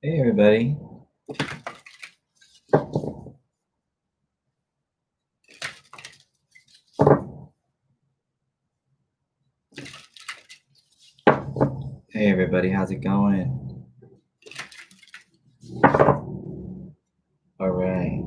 Hey everybody. Hey everybody, how's it going? All right.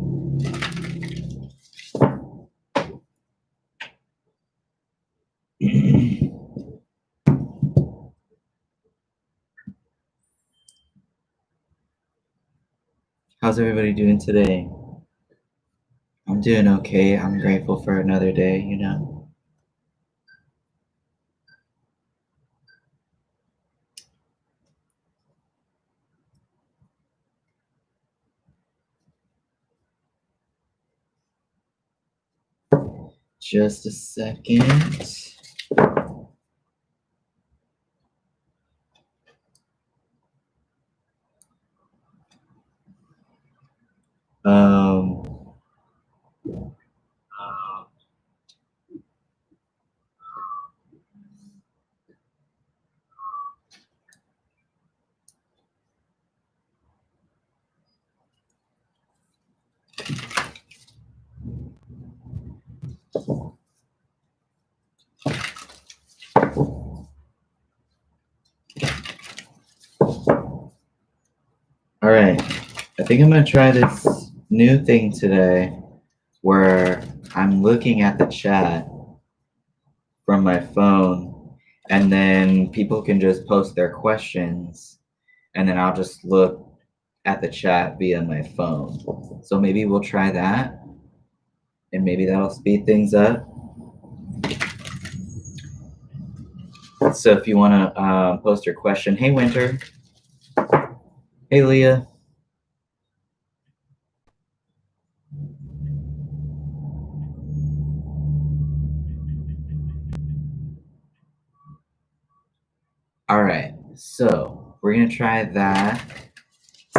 How's everybody doing today? I'm doing okay. I'm grateful for another day, you know. Just a second. Um, all right. I think I'm gonna try this new thing today where I'm looking at the chat from my phone and then people can just post their questions and then I'll just look at the chat via my phone. So maybe we'll try that and maybe that'll speed things up. So if you want to post your question, hey Winter, hey Leah. All right, so we're gonna try that.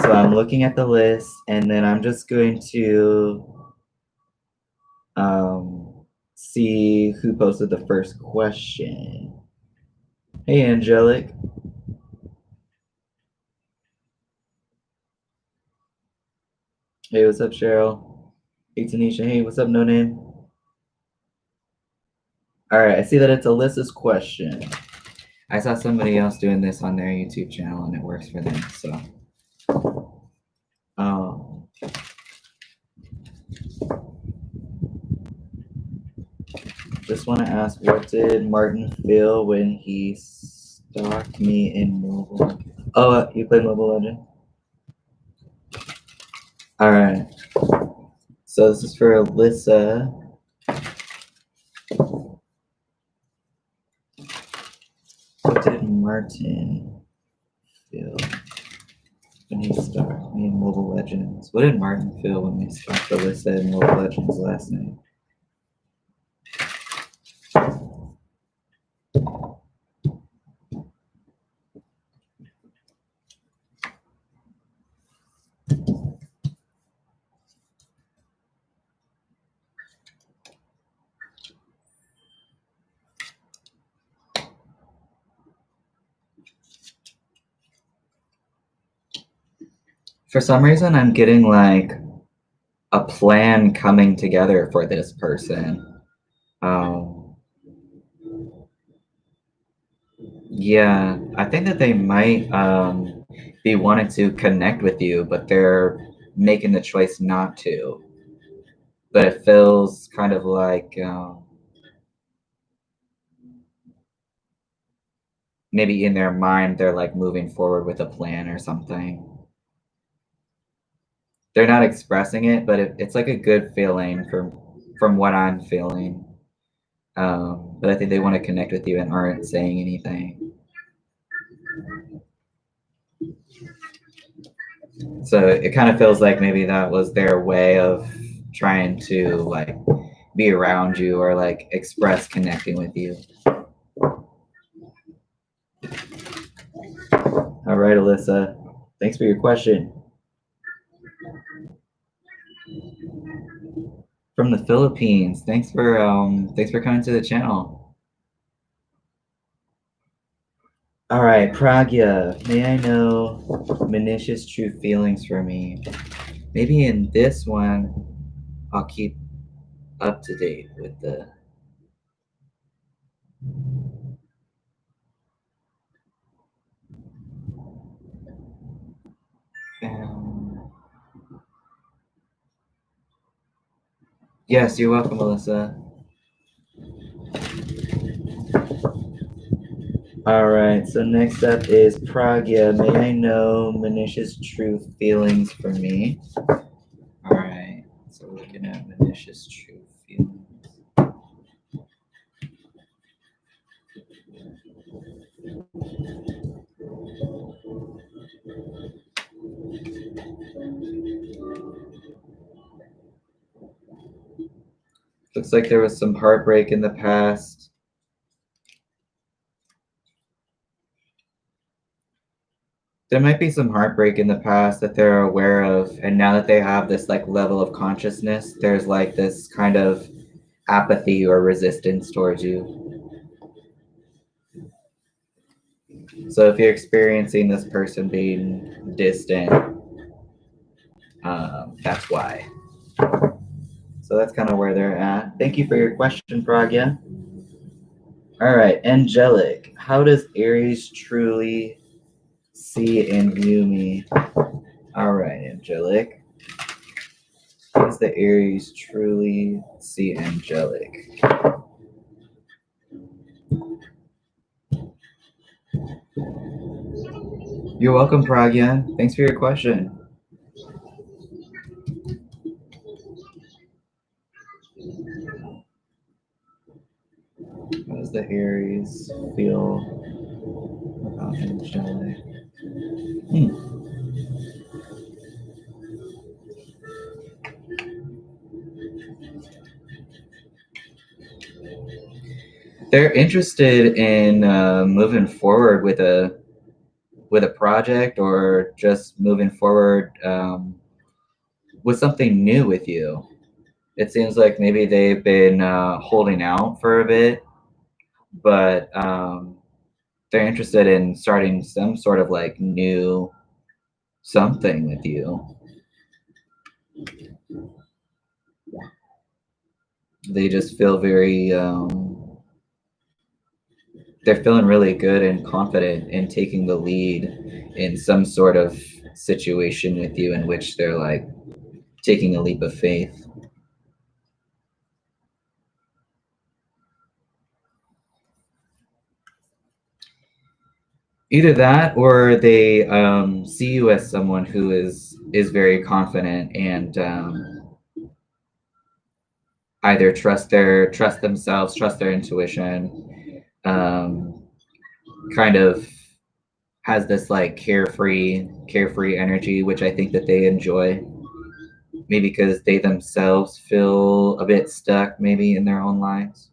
So I'm looking at the list and then I'm just going to see who posted the first question. Hey Angelic. Hey, what's up, Cheryl? Hey Tanisha, hey, what's up, No Name? All right, I see that it's Alyssa's question. I saw somebody else doing this on their YouTube channel and it works for them, so. Just want to ask, what did Martin feel when he stalked me in mobile? Oh, you play Mobile Legend? All right. So this is for Alyssa. What did Martin feel when he stalked me in Mobile Legends? What did Martin feel when he stalked Alyssa in Mobile Legends last night? For some reason, I'm getting like a plan coming together for this person. Yeah, I think that they might be wanting to connect with you, but they're making the choice not to. But it feels kind of like maybe in their mind they're like moving forward with a plan or something. They're not expressing it, but it's like a good feeling from what I'm feeling. But I think they want to connect with you and aren't saying anything. So it kind of feels like maybe that was their way of trying to like be around you or like express connecting with you. All right, Alyssa, thanks for your question. From the Philippines, thanks for coming to the channel. All right, Pragya, may I know Manisha's true feelings for me? Maybe in this one, I'll keep up to date with the. Um, yes, you're welcome, Melissa. All right, so next up is Pragya. May I know Manisha's true feelings for me? All right, so we're looking at Manisha's true feelings. Looks like there was some heartbreak in the past. There might be some heartbreak in the past that they're aware of, and now that they have this like level of consciousness, there's like this kind of apathy or resistance towards you. So if you're experiencing this person being distant, that's why. So that's kind of where they're at. Thank you for your question, Pragya. All right, angelic. How does Aries truly see and view me? All right, angelic. How does the Aries truly see angelic? You're welcome, Pragya. Thanks for your question. How does the Aries feel about angelic? They're interested in moving forward with a project, or just moving forward with something new with you. It seems like maybe they've been holding out for a bit, but they're interested in starting some sort of like new something with you. They just feel very they're feeling really good and confident in taking the lead in some sort of situation with you, in which they're like taking a leap of faith. Either that, or they see you as someone who is very confident and either trust themselves, trust their intuition, kind of has this like carefree energy, which I think that they enjoy. Maybe because they themselves feel a bit stuck, maybe in their own lives.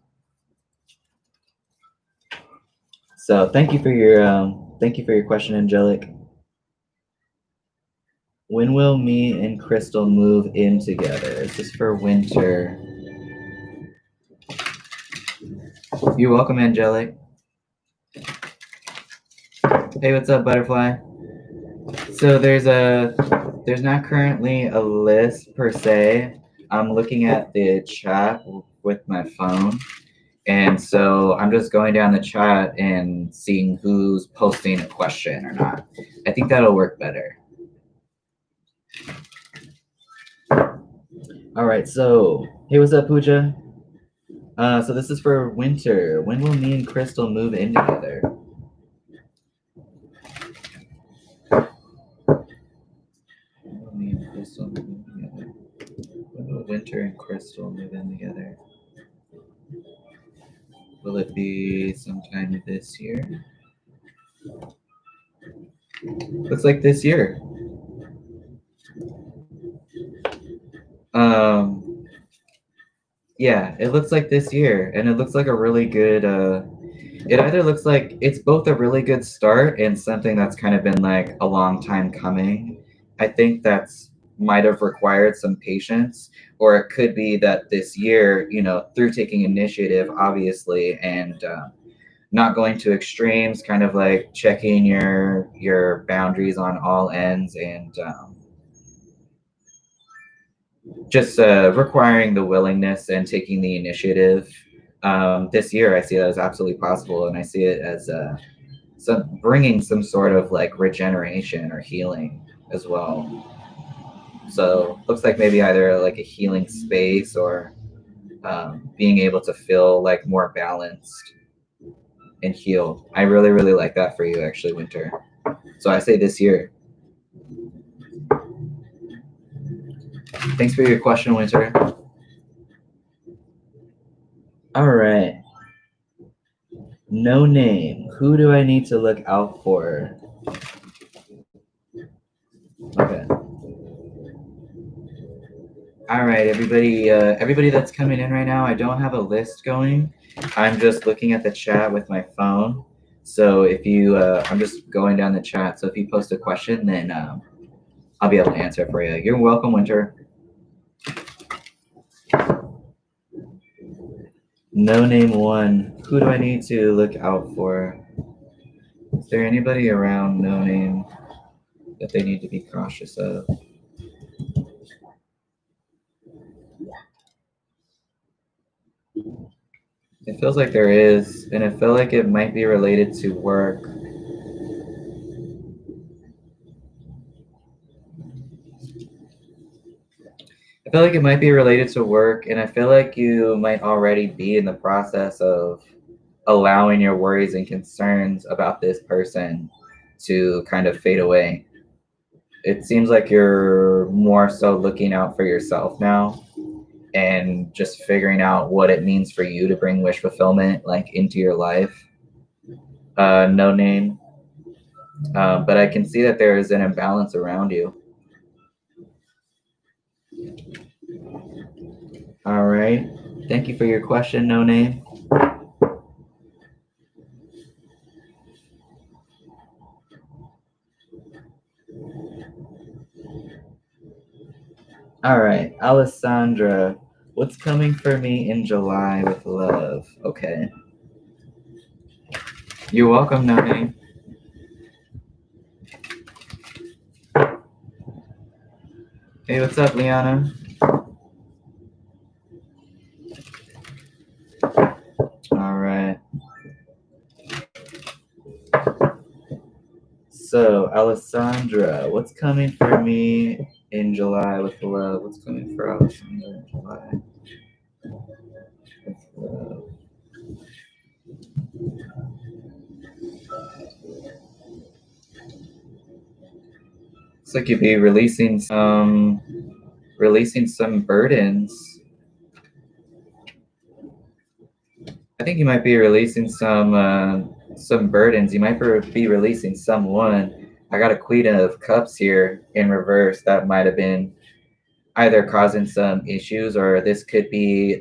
So thank you for your question, Angelic. When will me and Crystal move in together? Is this for winter? You're welcome, Angelic. Hey, what's up, Butterfly? So there's not currently a list per se. I'm looking at the chat with my phone, and so I'm just going down the chat and seeing who's posting a question or not. I think that'll work better. All right, so hey, what's up, Pooja? So this is for winter. When will me and Crystal move in together? When will me and Crystal move in together? When will Winter and Crystal move in together? Will it be sometime this year? Looks like this year. Yeah, it looks like this year, and it looks like a really good. It either looks like it's both a really good start and something that's kind of been like a long time coming. I think that's might have required some patience, or it could be that this year, through taking initiative, obviously, and not going to extremes, kind of like checking your boundaries on all ends, and just requiring the willingness and taking the initiative. This year, I see that as absolutely possible, and I see it as bringing some sort of like regeneration or healing as well. So looks like maybe either like a healing space or being able to feel like more balanced and healed. I really, really like that for you, actually, Winter. So I say this year. Thanks for your question, Winter. All right. No name. Who do I need to look out for? Okay. All right, everybody. Everybody that's coming in right now, I don't have a list going. I'm just looking at the chat with my phone. So if you, I'm just going down the chat. So if you post a question, then I'll be able to answer it for you. You're welcome, Winter. No name one. Who do I need to look out for? Is there anybody around no name that they need to be cautious of? It feels like there is, and I feel like it might be related to work. I feel like it might be related to work, and I feel like you might already be in the process of allowing your worries and concerns about this person to kind of fade away. It seems like you're more so looking out for yourself now and just figuring out what it means for you to bring wish fulfillment like into your life. No name. But I can see that there is an imbalance around you. All right. Thank you for your question, no name. All right, Alessandra, what's coming for me in July with love? Okay. You're welcome, no name. Hey, what's up, Liana? All right. So, Alessandra, what's coming for me in July with love? What's coming for Alessandra in July with love? Looks like you'd be releasing some burdens. I think you might be releasing some burdens. You might be releasing someone. I got a Queen of Cups here in reverse. That might have been either causing some issues, or this could be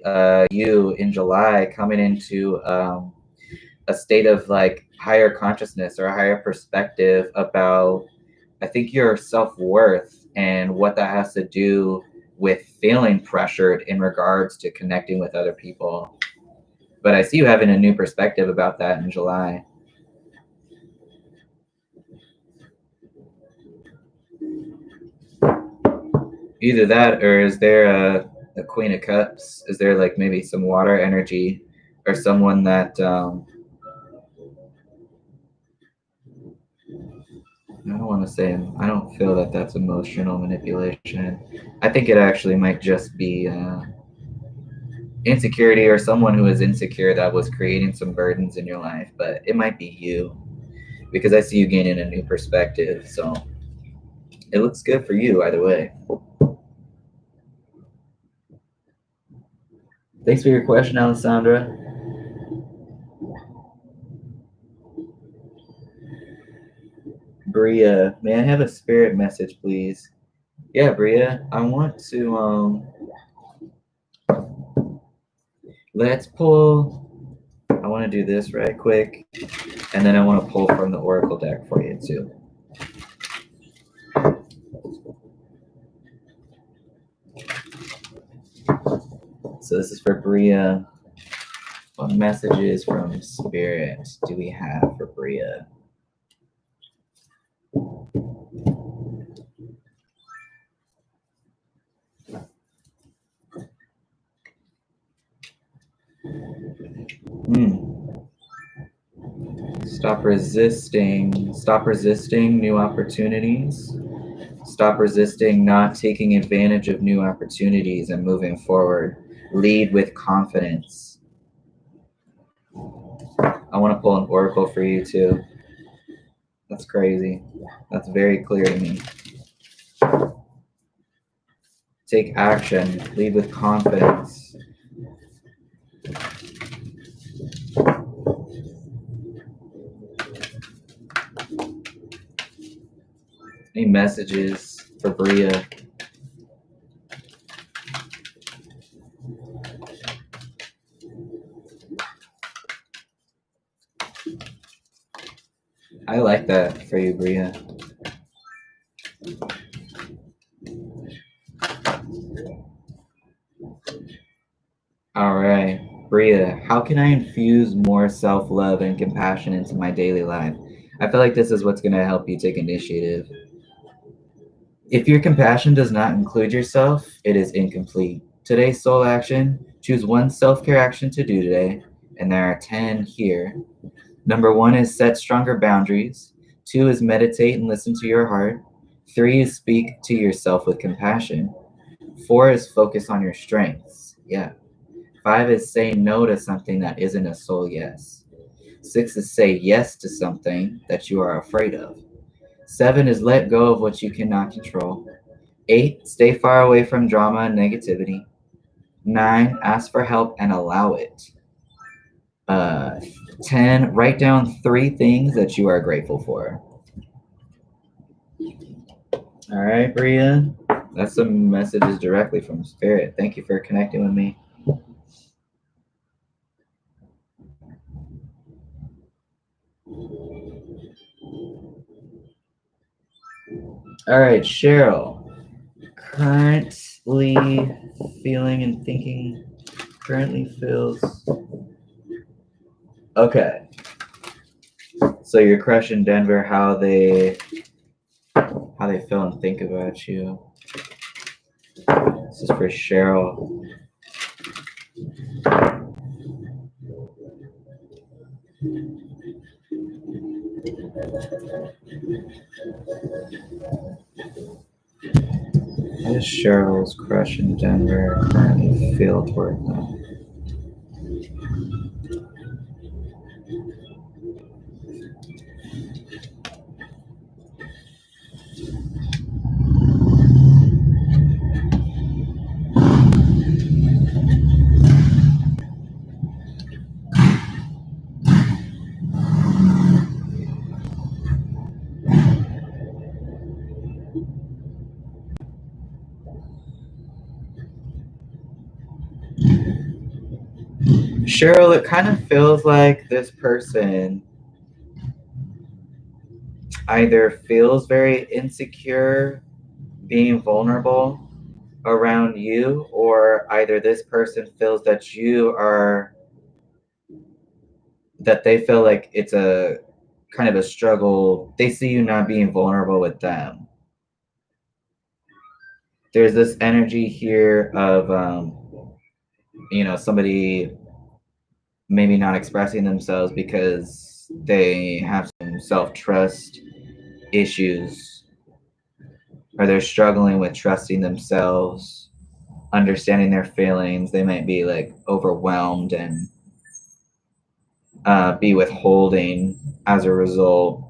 you in July coming into a state of like higher consciousness or a higher perspective about, I think, your self-worth and what that has to do with feeling pressured in regards to connecting with other people. But I see you having a new perspective about that in July. Either that, or is there a Queen of Cups? Is there like maybe some water energy or someone that I don't want to say, I don't feel that that's emotional manipulation. I think it actually might just be insecurity, or someone who is insecure that was creating some burdens in your life, but it might be you, because I see you gaining a new perspective. So it looks good for you either way. Thanks for your question, Alessandra. Bria, may I have a spirit message, please? Yeah, Bria, I want to let's pull. I want to do this right quick, and then I want to pull from the Oracle deck for you too. So this is for Bria. What messages from Spirit do we have for Bria? Stop resisting. Stop resisting new opportunities. Stop resisting not taking advantage of new opportunities and moving forward. Lead with confidence. I want to pull an oracle for you too. That's crazy. That's very clear to me. Take action. Lead with confidence. Any messages for Bria? I like that for you, Bria. All right, Bria, how can I infuse more self-love and compassion into my daily life? I feel like this is what's going to help you take initiative. If your compassion does not include yourself, it is incomplete. Today's soul action, choose one self-care action to do today, and there are 10 here. Number 1 is set stronger boundaries. 2 is meditate and listen to your heart. 3 is speak to yourself with compassion. 4 is focus on your strengths. Yeah. 5 is say no to something that isn't a soul yes. 6 is say yes to something that you are afraid of. 7 is let go of what you cannot control. 8, stay far away from drama and negativity. 9, ask for help and allow it. 10, write down 3 things that you are grateful for. All right, Bria, that's some messages directly from Spirit. Thank you for connecting with me. All right, Cheryl. Currently feeling and thinking. Currently feels. Okay. So your crush in Denver, how they feel and think about you. This is for Cheryl. How does Cheryl's crush in Denver currently feel toward them? Cheryl, it kind of feels like this person either feels very insecure being vulnerable around you, or either this person feels that that they feel like it's a kind of a struggle. They see you not being vulnerable with them. There's this energy here of, somebody maybe not expressing themselves because they have some self-trust issues, or they're struggling with trusting themselves, understanding their feelings. They might be like overwhelmed and be withholding as a result.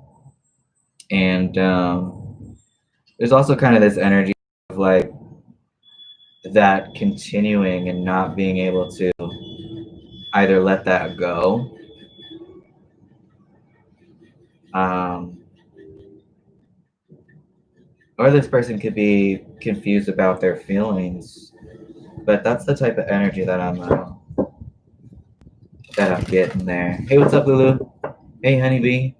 And there's also kind of this energy of like that continuing and not being able to either let that go, or this person could be confused about their feelings. But that's the type of energy that I'm getting there. Hey, what's up, Lulu? Hey, honeybee.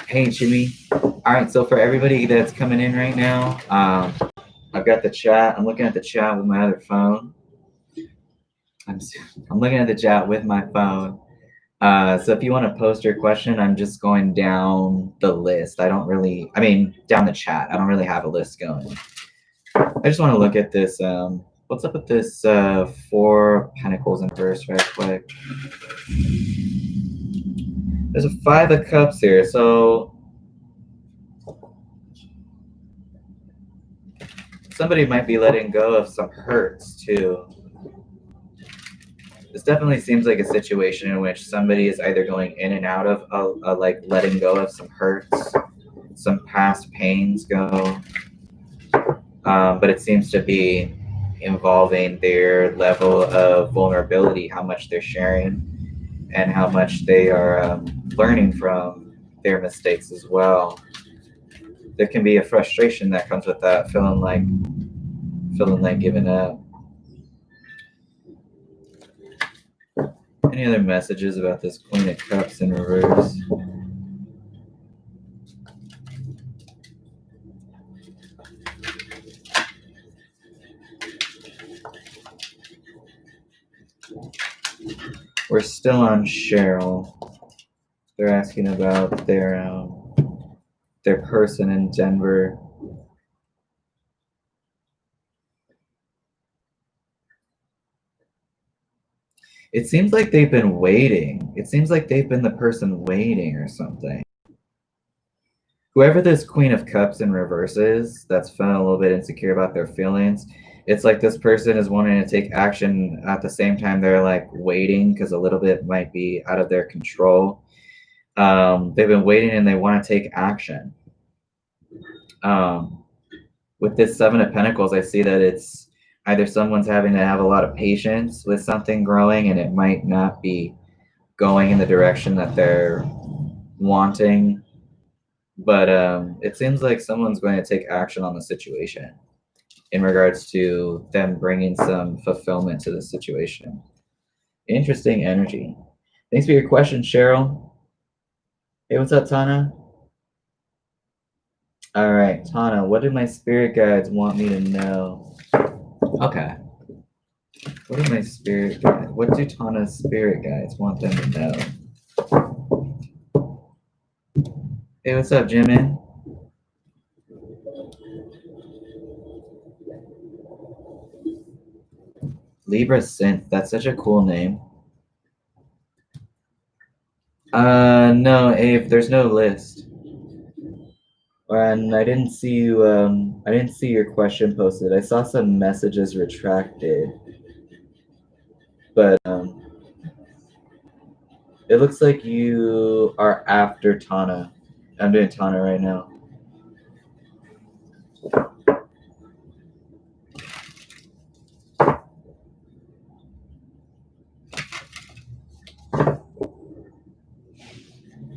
Hey, Jimmy. All right, so for everybody that's coming in right now, I've got the chat. I'm looking at the chat with my other phone. I'm looking at the chat with my phone. So if you want to post your question, I'm just going down the list. Down the chat. I don't really have a list going. I just want to look at this. What's up with this 4 Pentacles in reverse right quick? There's a 5 of Cups here. So somebody might be letting go of some hurts too. This definitely seems like a situation in which somebody is either going in and out of like letting go of some hurts, some past pains go. But it seems to be involving their level of vulnerability, how much they're sharing, and how much they are learning from their mistakes as well. There can be a frustration that comes with that, feeling like giving up. Any other messages about this Queen of Cups in reverse? We're still on Cheryl. They're asking about their person in Denver. It seems like they've been waiting. It seems like they've been the person waiting or something. Whoever this Queen of Cups in reverse is, that's feeling a little bit insecure about their feelings, it's like this person is wanting to take action at the same time they're like waiting because a little bit might be out of their control. They've been waiting and they want to take action. With this 7 of Pentacles, I see that it's either someone's having to have a lot of patience with something growing and it might not be going in the direction that they're wanting. But it seems like someone's going to take action on the situation in regards to them bringing some fulfillment to the situation. Interesting energy. Thanks for your question, Cheryl. Hey, what's up, Tana? All right, Tana, what do my spirit guides want me to know? Okay. What do my spirit guides? What do Tana's spirit guides want them to know? Hey, what's up, Jimin? Libra Synth. That's such a cool name. No, Abe. There's no list. And I didn't see you. I didn't see your question posted. I saw some messages retracted, but it looks like you are after Tana. I'm doing Tana right now.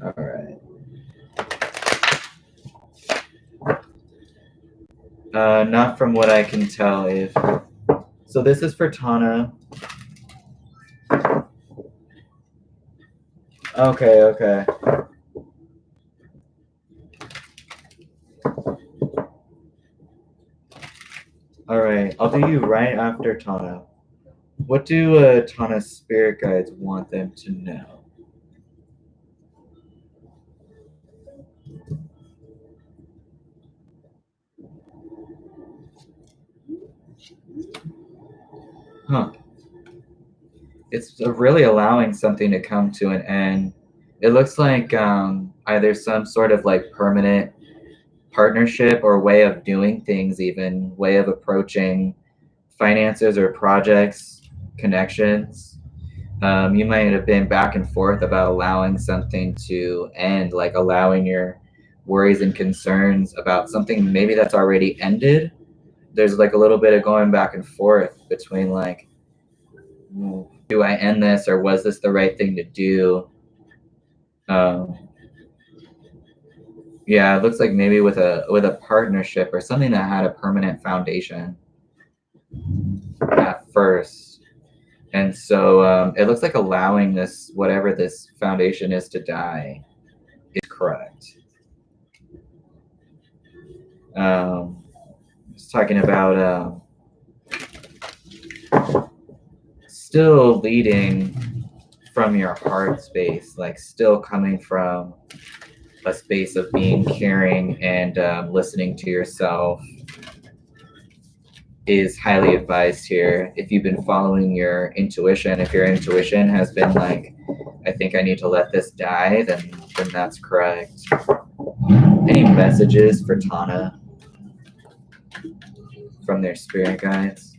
All right. Not from what I can tell. So this is for Tana. Okay. All right. I'll do you right after Tana. What do Tana's spirit guides want them to know? Huh. It's really allowing something to come to an end. It looks like either some sort of like permanent partnership or way of doing things, even way of approaching finances or projects, connections. You might have been back and forth about allowing something to end, like allowing your worries and concerns about something maybe that's already ended. There's like a little bit of going back and forth between like, do I end this or was this the right thing to do? Yeah, it looks like maybe with a partnership or something that had a permanent foundation at first. And so it looks like allowing this, whatever this foundation is, to die is correct. Just talking about still leading from your heart space, like still coming from a space of being caring and listening to yourself, is highly advised here. If you've been following your intuition, if your intuition has been like, I think I need to let this die, then that's correct. Any messages for Tana from their spirit guides?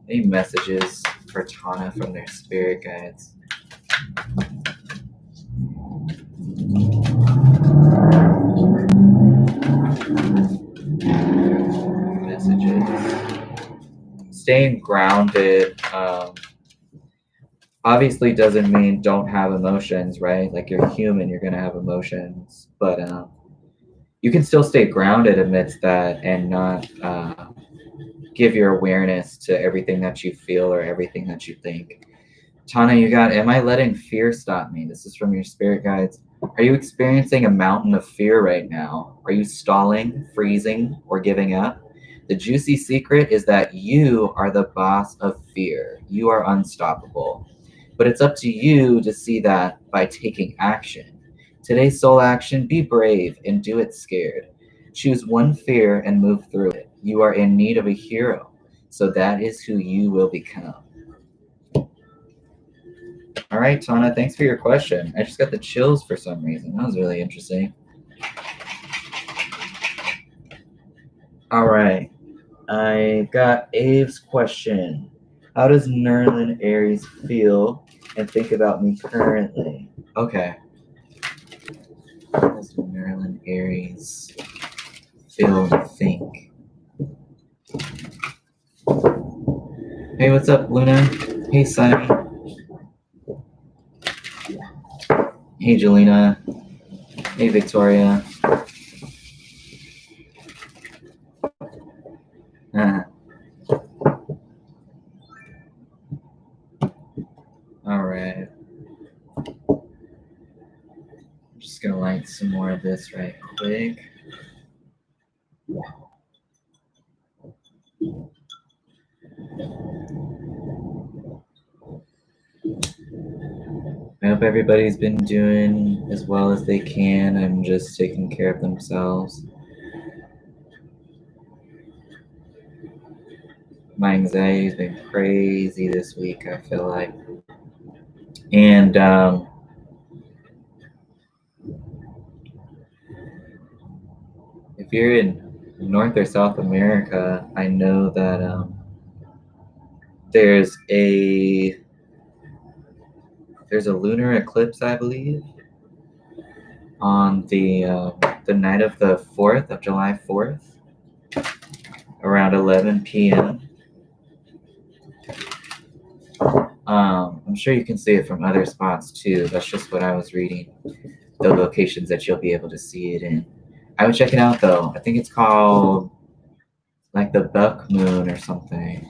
Any messages for Tana from their spirit guides? Messages. Staying grounded obviously doesn't mean don't have emotions, right? Like, you're human, you're going to have emotions, but you can still stay grounded amidst that and not give your awareness to everything that you feel or everything that you think. Tana, you got, am I letting fear stop me? This is from your spirit guides. Are you experiencing a mountain of fear right now? Are you stalling, freezing, or giving up? The juicy secret is that you are the boss of fear. You are unstoppable. But it's up to you to see that by taking action. Today's soul action: be brave and do it scared. Choose one fear and move through it. You are in need of a hero, so that is who you will become. All right, Tana, thanks for your question. I just got the chills for some reason. That was really interesting. All right, I got Abe's question. How does Nerlin Aries feel and think about me currently? Okay. How does Nerlin Aries feel and think? Hey, what's up, Luna? Hey, Sunny. Hey, Jelena. Hey, Victoria. All right. I'm just gonna light some more of this right quick. I hope everybody's been doing as well as they can and just taking care of themselves. My anxiety's been crazy this week, I feel like. And if you're in North or South America, I know that there's a lunar eclipse, I believe, on the night of the 4th of July 4th, around 11 p.m. I'm sure you can see it from other spots too. That's just what I was reading, the locations that you'll be able to see it in. I would check it out though. I think it's called like the Buck Moon or something.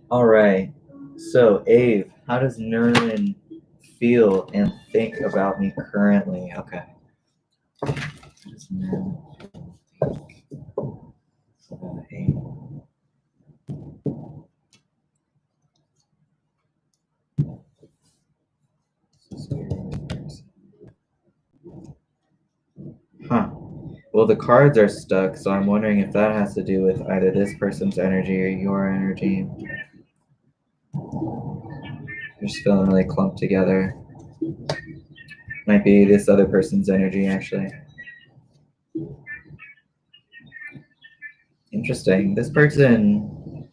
All right. So, Ave, how does Nerlin feel and think about me currently? Okay. How does Nerlin think about Ave? Huh. Well, the cards are stuck, so I'm wondering if that has to do with either this person's energy or your energy. You're just feeling really clumped together. Might be this other person's energy, actually. Interesting. This person,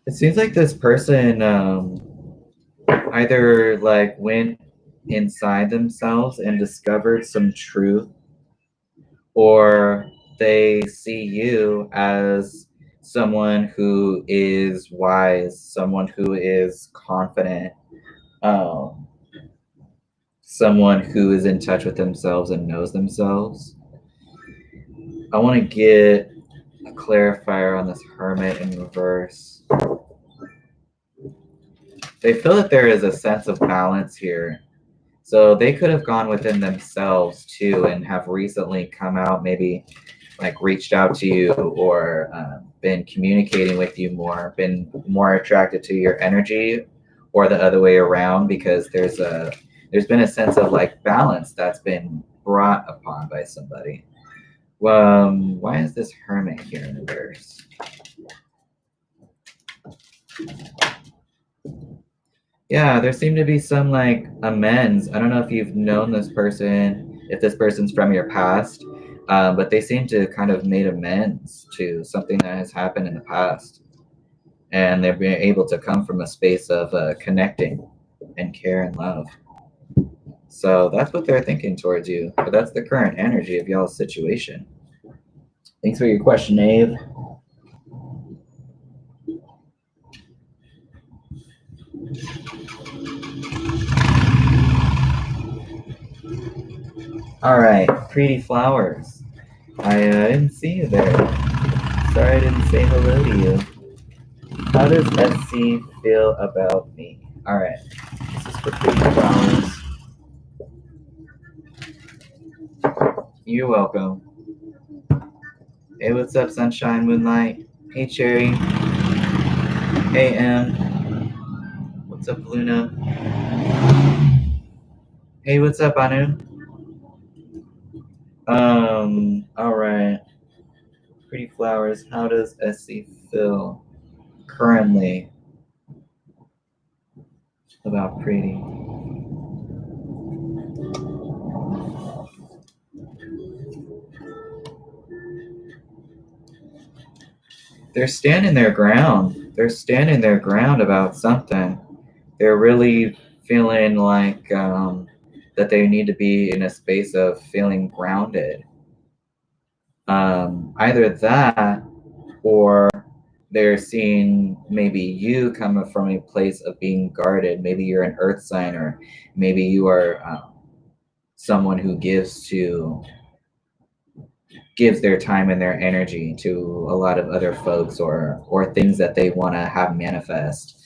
it seems like this person either like went inside themselves and discovered some truth, or they see you as someone who is wise, someone who is confident, someone who is in touch with themselves and knows themselves. I want to get a clarifier on this Hermit in reverse. They feel that there is a sense of balance here. So they could have gone within themselves too and have recently come out, maybe like reached out to you or been communicating with you more, been more attracted to your energy, or the other way around, because there's been a sense of like balance that's been brought upon by somebody. Why is this Hermit here in reverse? Yeah, there seemed to be some like amends. I don't know if you've known this person, if this person's from your past, but they seem to kind of made amends to something that has happened in the past. And they're being able to come from a space of connecting and care and love. So that's what they're thinking towards you. But that's the current energy of y'all's situation. Thanks for your question, Abe. All right, pretty flowers. I didn't see you there. Sorry I didn't say hello to you. How does SC feel about me? All right, this is for pretty flowers. You're welcome. Hey, what's up, Sunshine Moonlight? Hey, Cherry. Hey, M. What's up, Luna? Hey, what's up, Anu? All right. Pretty flowers. How does SC feel currently about pretty? They're standing their ground. They're standing their ground about something. They're really feeling like that they need to be in a space of feeling grounded. Either that, or they're seeing maybe you coming from a place of being guarded. Maybe you're an earth sign, or maybe you are someone who gives their time and their energy to a lot of other folks, or things that they want to have manifest.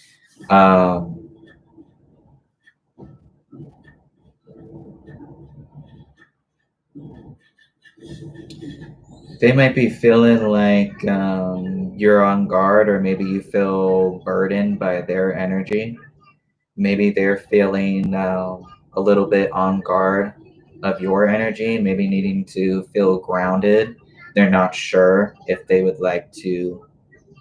They might be feeling like you're on guard, or maybe you feel burdened by their energy. Maybe they're feeling a little bit on guard of your energy, maybe needing to feel grounded. They're not sure if they would like to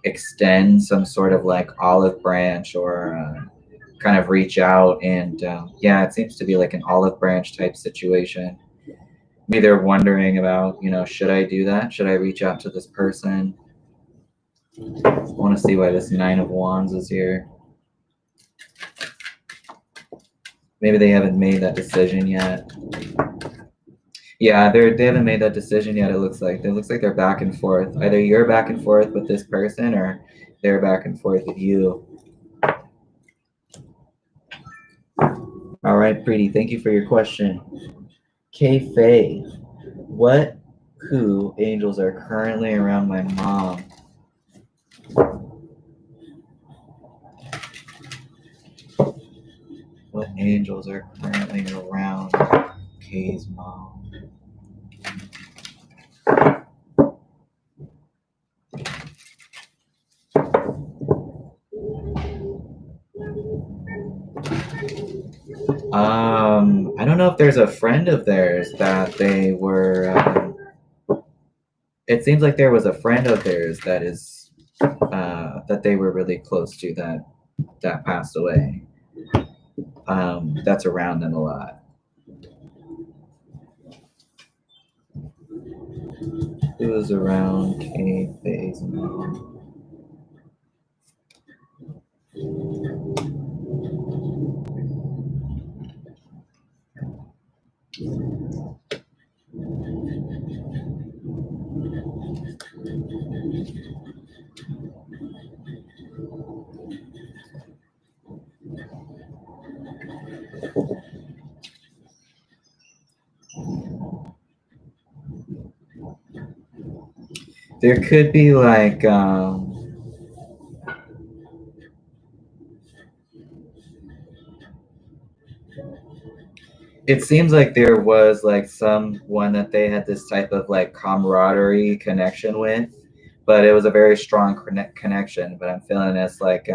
extend some sort of like olive branch, or kind of reach out. And yeah, it seems to be like an olive branch type situation. Maybe they're wondering about, should I do that? Should I reach out to this person? I want to see why this Nine of Wands is here. Maybe they haven't made that decision yet. Yeah, they haven't made that decision yet. It looks like they're back and forth. Either you're back and forth with this person, or they're back and forth with you. All right, pretty. Thank you for your question. K Faye, what angels are currently around my mom? What angels are currently around Kay's mom? I don't know if there's a friend of theirs that they were. It seems like there was a friend of theirs that is that they were really close to, that passed away. That's around them a lot. Who was around Kay Faye's mom? There could be like it seems like there was like someone that they had this type of like camaraderie connection with, but it was a very strong connection. But I'm feeling it's like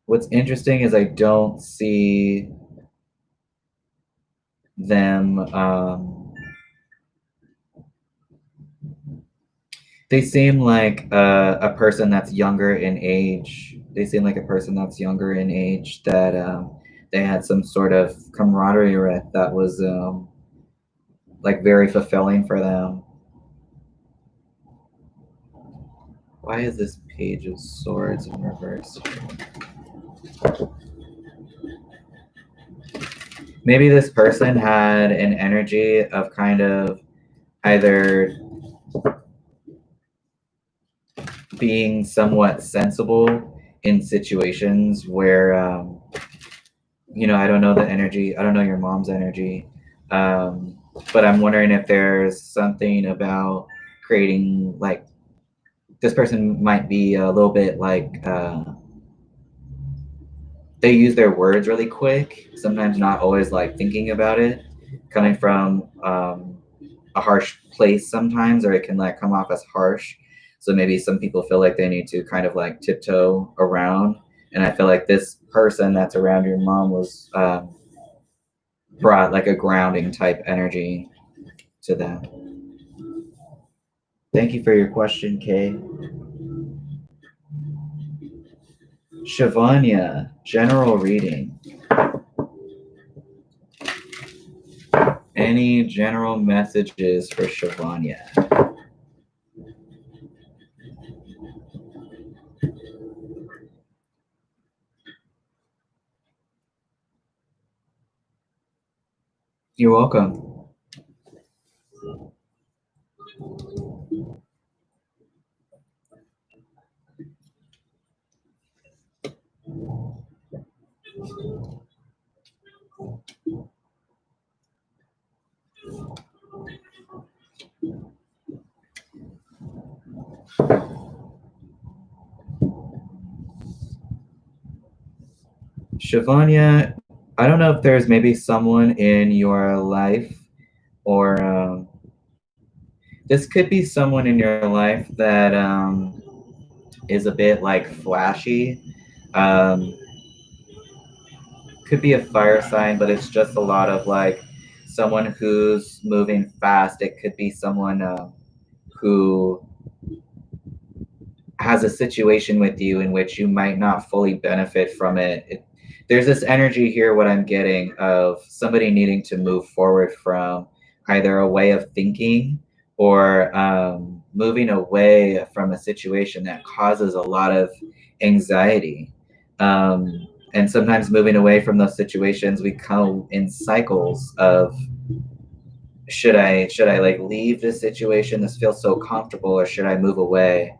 what's interesting is I don't see them. They seem like a person that's younger in age. They seem like a person that's younger in age that they had some sort of camaraderie with that was like very fulfilling for them. Why is this page of swords in reverse? Maybe this person had an energy of kind of either being somewhat sensible in situations where I don't know the energy. I don't know your mom's energy. But I'm wondering if there's something about creating like this person might be a little bit like they use their words really quick, sometimes not always like thinking about it, coming from a harsh place sometimes, or it can like come off as harsh. So maybe some people feel like they need to kind of like tiptoe around. And I feel like this person that's around your mom was brought like a grounding type energy to them. Thank you for your question, Kay. Shavanya, general reading. Any general messages for Shavanya? You're welcome. Shavanya, I don't know if there's maybe someone in your life, or this could be someone in your life that is a bit like flashy. Um, could be a fire sign, but it's just a lot of like someone who's moving fast. It could be someone who has a situation with you in which you might not fully benefit from it. There's this energy here, what I'm getting, of somebody needing to move forward from either a way of thinking or moving away from a situation that causes a lot of anxiety. And sometimes moving away from those situations, we come in cycles of should I like leave this situation? This feels so comfortable, or should I move away?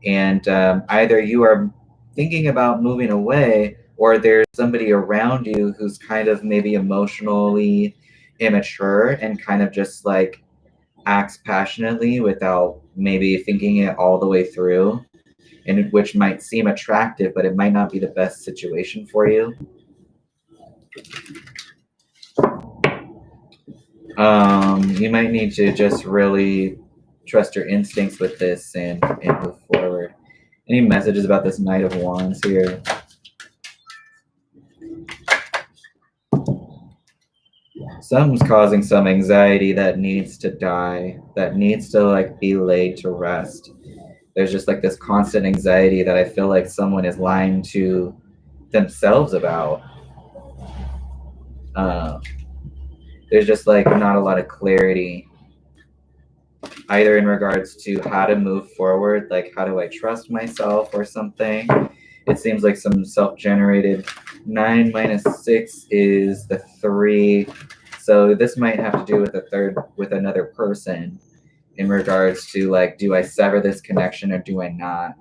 And either you are thinking about moving away, or there's somebody around you who's kind of maybe emotionally immature and kind of just like acts passionately without maybe thinking it all the way through, and which might seem attractive, but it might not be the best situation for you. You might need to just really trust your instincts with this and move forward. Any messages about this Knight of Wands here? Something's causing some anxiety that needs to die, that needs to like be laid to rest. There's just like this constant anxiety that I feel like someone is lying to themselves about. Uh, there's just like not a lot of clarity either in regards to how to move forward, like how do I trust myself or something. It seems like some self-generated. 9 minus 6 is the 3. So this might have to do with another person in regards to like, do I sever this connection or do I not?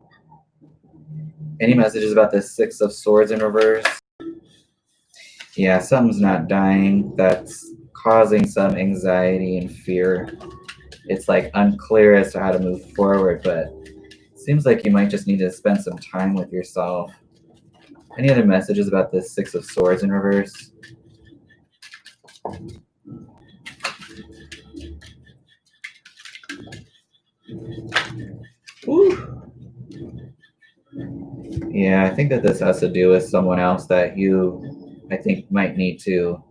Any messages about the 6 of Swords in reverse? Yeah, something's not dying. That's causing some anxiety and fear. It's like unclear as to how to move forward, but it seems like you might just need to spend some time with yourself. Any other messages about this Six of Swords in reverse? Woo. Yeah, I think that this has to do with someone else that you, I think, might need to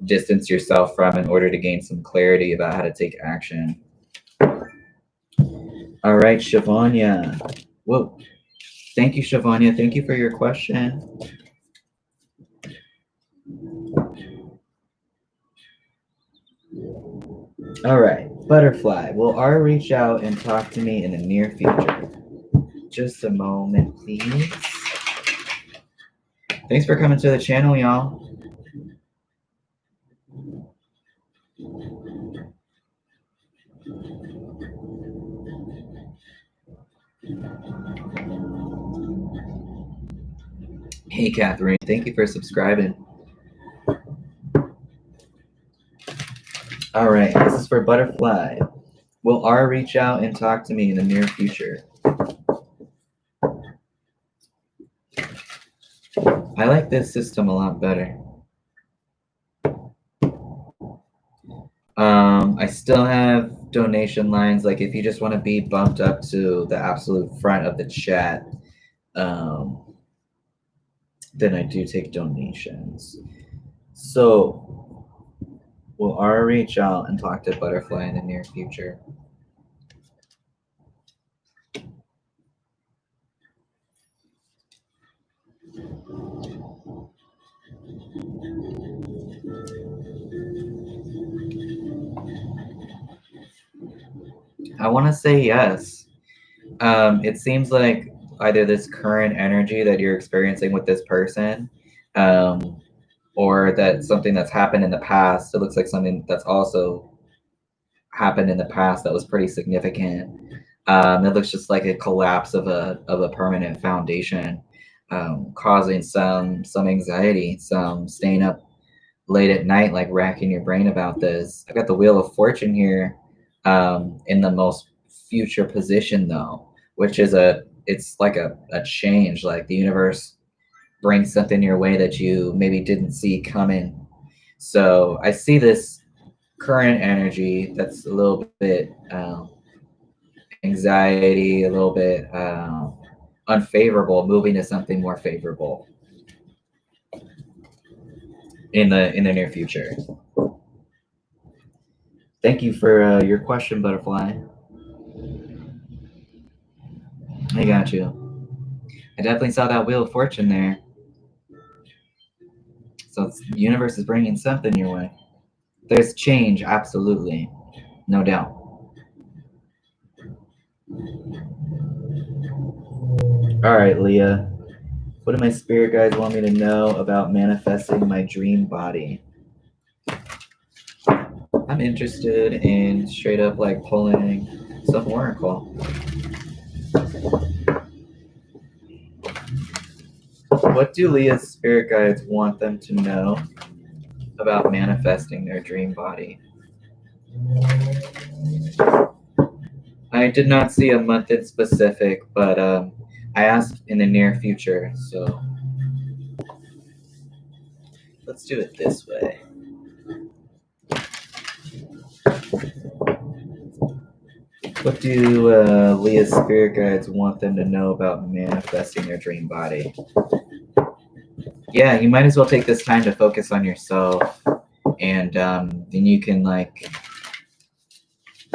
distance yourself from in order to gain some clarity about how to take action. All right, Shavanya. Whoa. Thank you, Shavanya. Thank you for your question. All right, Butterfly. Will R reach out and talk to me in the near future? Just a moment, please. Thanks for coming to the channel, y'all. Hey, Catherine. Thank you for subscribing. All right, this is for Butterfly. Will R reach out and talk to me in the near future? I like this system a lot better. I still have donation lines. Like if you just want to be bumped up to the absolute front of the chat, then I do take donations. So will R reach out and talk to Butterfly in the near future? I want to say yes. It seems like either this current energy that you're experiencing with this person, or that something that's happened in the past. It looks like something that's also happened in the past that was pretty significant. It looks just like a collapse of a permanent foundation, causing some anxiety, some staying up late at night, like racking your brain about this. I've got the Wheel of Fortune here, in the most future position though, which is it's like a change, like the universe brings something your way that you maybe didn't see coming. So I see this current energy that's a little bit anxiety, a little bit unfavorable, moving to something more favorable in the near future. Thank you for your question, Butterfly. I got you. I definitely saw that Wheel of Fortune there. So the universe is bringing something your way. There's change, absolutely, no doubt. All right, Leah. What do my spirit guides want me to know about manifesting my dream body? I'm interested in straight up like pulling some oracle. What do Leah's spirit guides want them to know about manifesting their dream body? I did not see a month in specific, but I asked in the near future, so let's do it this way. What do Leah's spirit guides want them to know about manifesting their dream body? Yeah, you might as well take this time to focus on yourself, and then you can like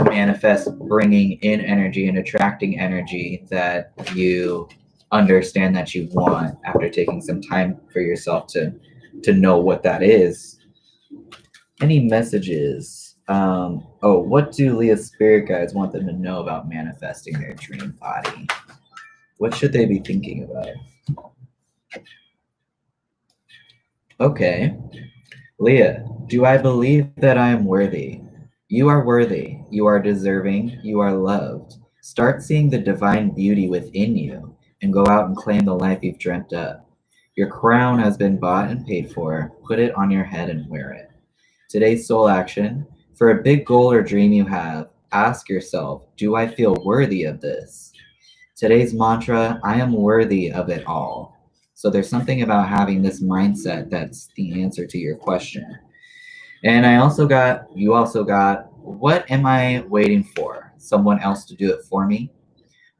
manifest bringing in energy and attracting energy that you understand that you want after taking some time for yourself to know what that is. Any messages? What do Leah's spirit guides want them to know about manifesting their dream body? What should they be thinking about? Okay. Leah, do I believe that I am worthy? You are worthy. You are deserving. You are loved. Start seeing the divine beauty within you and go out and claim the life you've dreamt up. Your crown has been bought and paid for. Put it on your head and wear it. Today's soul action. For a big goal or dream you have, ask yourself, do I feel worthy of this? Today's mantra, I am worthy of it all. So there's something about having this mindset that's the answer to your question. And you also got, what am I waiting for? Someone else to do it for me?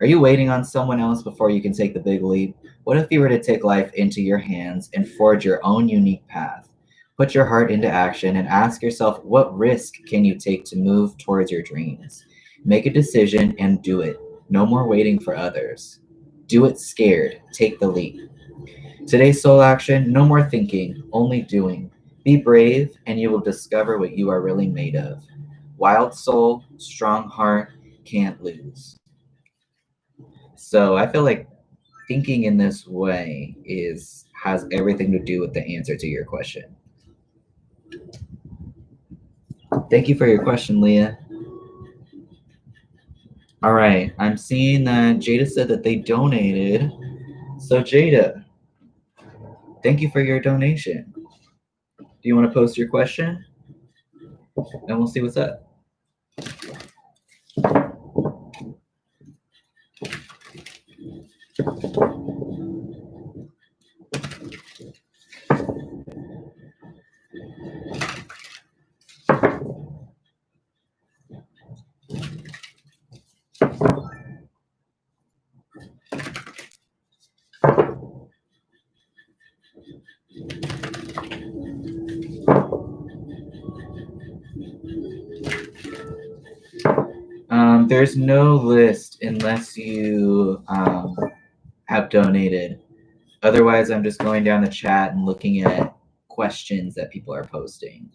Are you waiting on someone else before you can take the big leap? What if you were to take life into your hands and forge your own unique path? Put your heart into action and ask yourself, what risk can you take to move towards your dreams? Make a decision and do it. No more waiting for others. Do it scared. Take the leap. Today's soul action, no more thinking, only doing. Be brave and you will discover what you are really made of. Wild soul, strong heart, can't lose. So I feel like thinking in this way has everything to do with the answer to your question. Thank you for your question, Leah. All right, I'm seeing that Jada said that they donated. So Jada, thank you for your donation. Do you want to post your question? And we'll see what's up. There's no list unless you have donated. Otherwise, I'm just going down the chat and looking at questions that people are posting.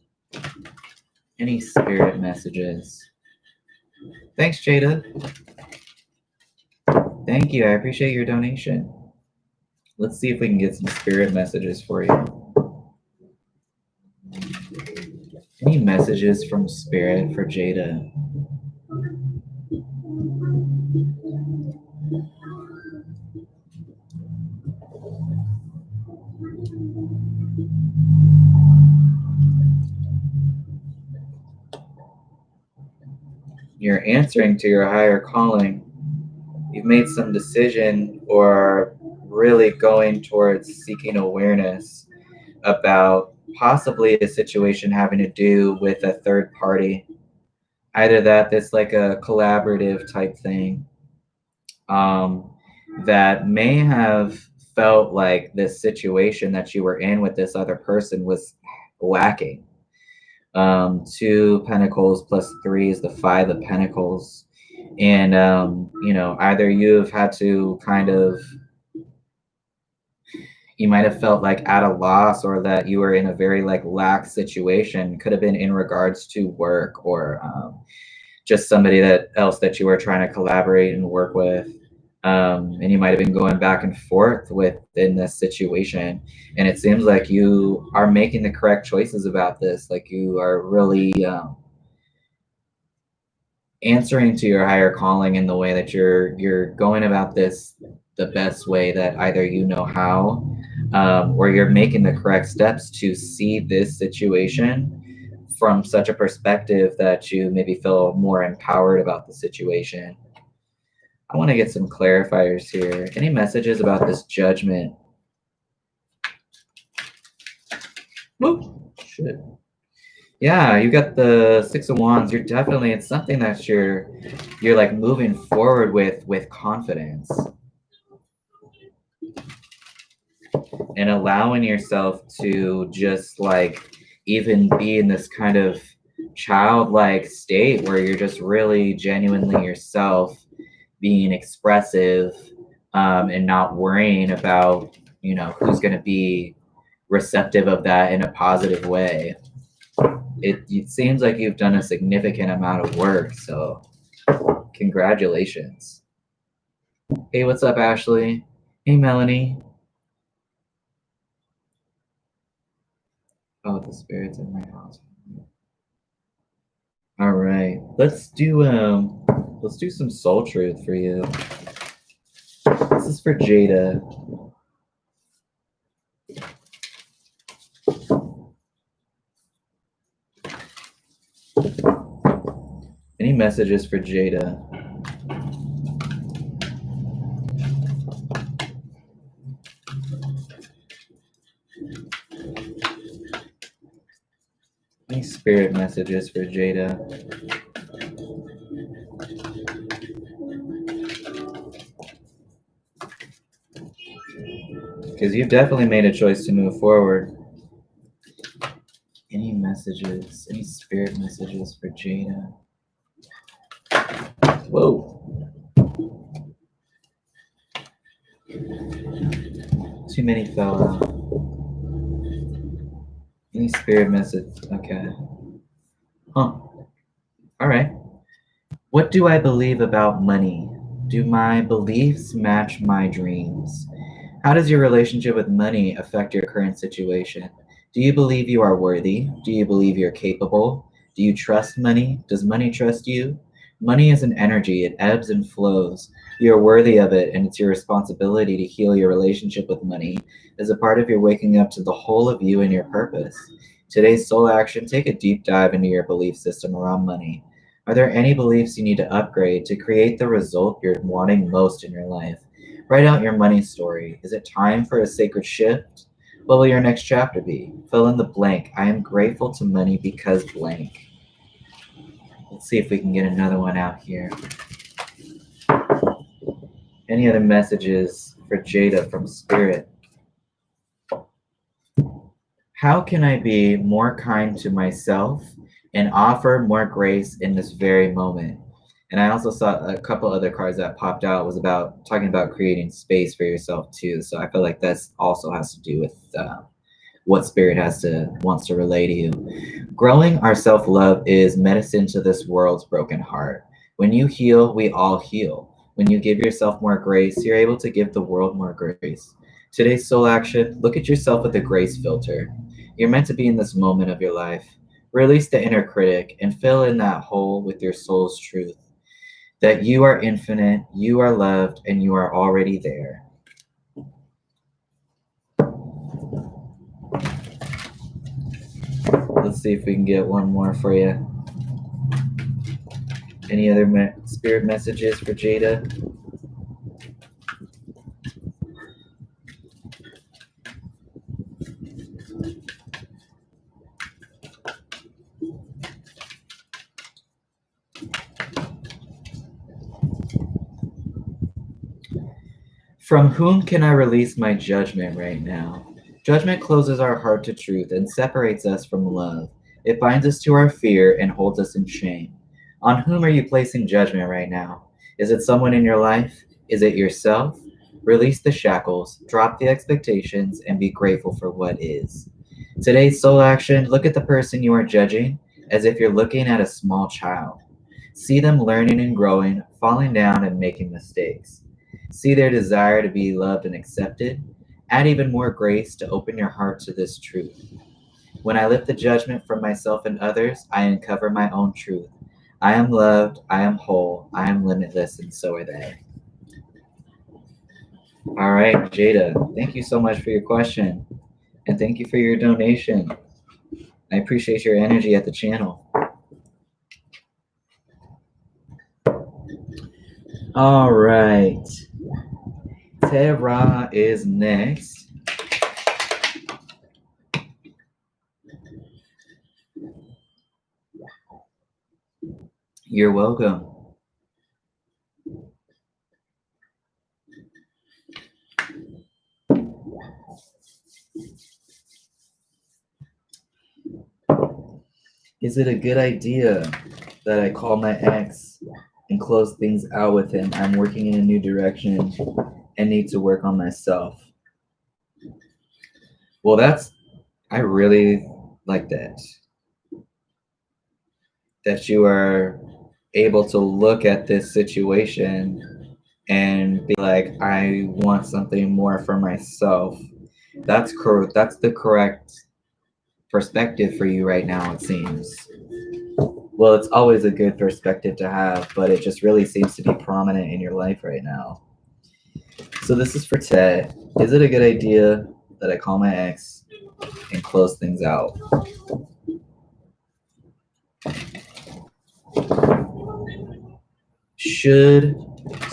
Any spirit messages? Thanks, Jada. Thank you. I appreciate your donation. Let's see if we can get some spirit messages for you. Any messages from spirit for Jada? You're answering to your higher calling. You've made some decision or really going towards seeking awareness about possibly a situation having to do with a third party. Either that's like a collaborative type thing that may have felt like this situation that you were in with this other person was lacking. 2 pentacles plus 3 is the 5 of pentacles. And, either you've had to you might have felt like at a loss, or that you were in a very like lax situation. Could have been in regards to work, or just somebody else that you were trying to collaborate and work with. And you might have been going back and forth within this situation. And it seems like you are making the correct choices about this. Like you are really answering to your higher calling in the way that you're going about this the best way that either you know how, or you're making the correct steps to see this situation from such a perspective that you maybe feel more empowered about the situation. I want to get some clarifiers here. Any messages about this judgment? Whoop, shit. Yeah, you got the 6 of Wands. You're definitely, it's something that you're like moving forward with confidence. And allowing yourself to just like even be in this kind of childlike state where you're just really genuinely yourself, being expressive, and not worrying about, who's going to be receptive of that in a positive way. It seems like you've done a significant amount of work, so congratulations. Hey, what's up, Ashley? Hey, Melanie. Oh, the spirits in my house. All right, let's do some soul truth for you. This is for Jada. Any messages for Jada? Any spirit messages for Jada? Because you've definitely made a choice to move forward. Any messages, any spirit messages for Jada? Whoa. Too many fell out. Any spirit message? Okay. Huh. All right. What do I believe about money? Do my beliefs match my dreams? How does your relationship with money affect your current situation? Do you believe you are worthy? Do you believe you're capable? Do you trust money? Does money trust you? Money is an energy, it ebbs and flows. You're worthy of it, and it's your responsibility to heal your relationship with money as a part of your waking up to the whole of you and your purpose. Today's soul action, take a deep dive into your belief system around money. Are there any beliefs you need to upgrade to create the result you're wanting most in your life? Write out your money story. Is it time for a sacred shift? What will your next chapter be? Fill in the blank. I am grateful to money because blank. Let's see if we can get another one out here. Any other messages for Jada from Spirit? How can I be more kind to myself and offer more grace in this very moment? And I also saw a couple other cards that popped out was about talking about creating space for yourself too. So I feel like this also has to do with what Spirit wants to relay to you. Growing our self-love is medicine to this world's broken heart. When you heal, we all heal. When you give yourself more grace, you're able to give the world more grace. Today's soul action, look at yourself with a grace filter. You're meant to be in this moment of your life. Release the inner critic and fill in that hole with your soul's truth. That you are infinite, you are loved, and you are already there. Let's see if we can get one more for you. Any other spirit messages for Jada? From whom can I release my judgment right now? Judgment closes our heart to truth and separates us from love. It binds us to our fear and holds us in shame. On whom are you placing judgment right now? Is it someone in your life? Is it yourself? Release the shackles, drop the expectations, and be grateful for what is. Today's soul action, look at the person you are judging as if you're looking at a small child. See them learning and growing, falling down and making mistakes. See their desire to be loved and accepted. Add even more grace to open your heart to this truth. When I lift the judgment from myself and others, I uncover my own truth. I am loved, I am whole, I am limitless, and so are they. All right, Jada, thank you so much for your question. And thank you for your donation. I appreciate your energy at the channel. All right. Tara is next. You're welcome. Is it a good idea that I call my ex and close things out with him? I'm working in a new direction and need to work on myself. Well, I really like that. That you are able to look at this situation and be like, I want something more for myself. That's correct. That's the correct perspective for you right now, it seems. Well, it's always a good perspective to have, but it just really seems to be prominent in your life right now. So this is for Ted. Is it a good idea that I call my ex and close things out? Should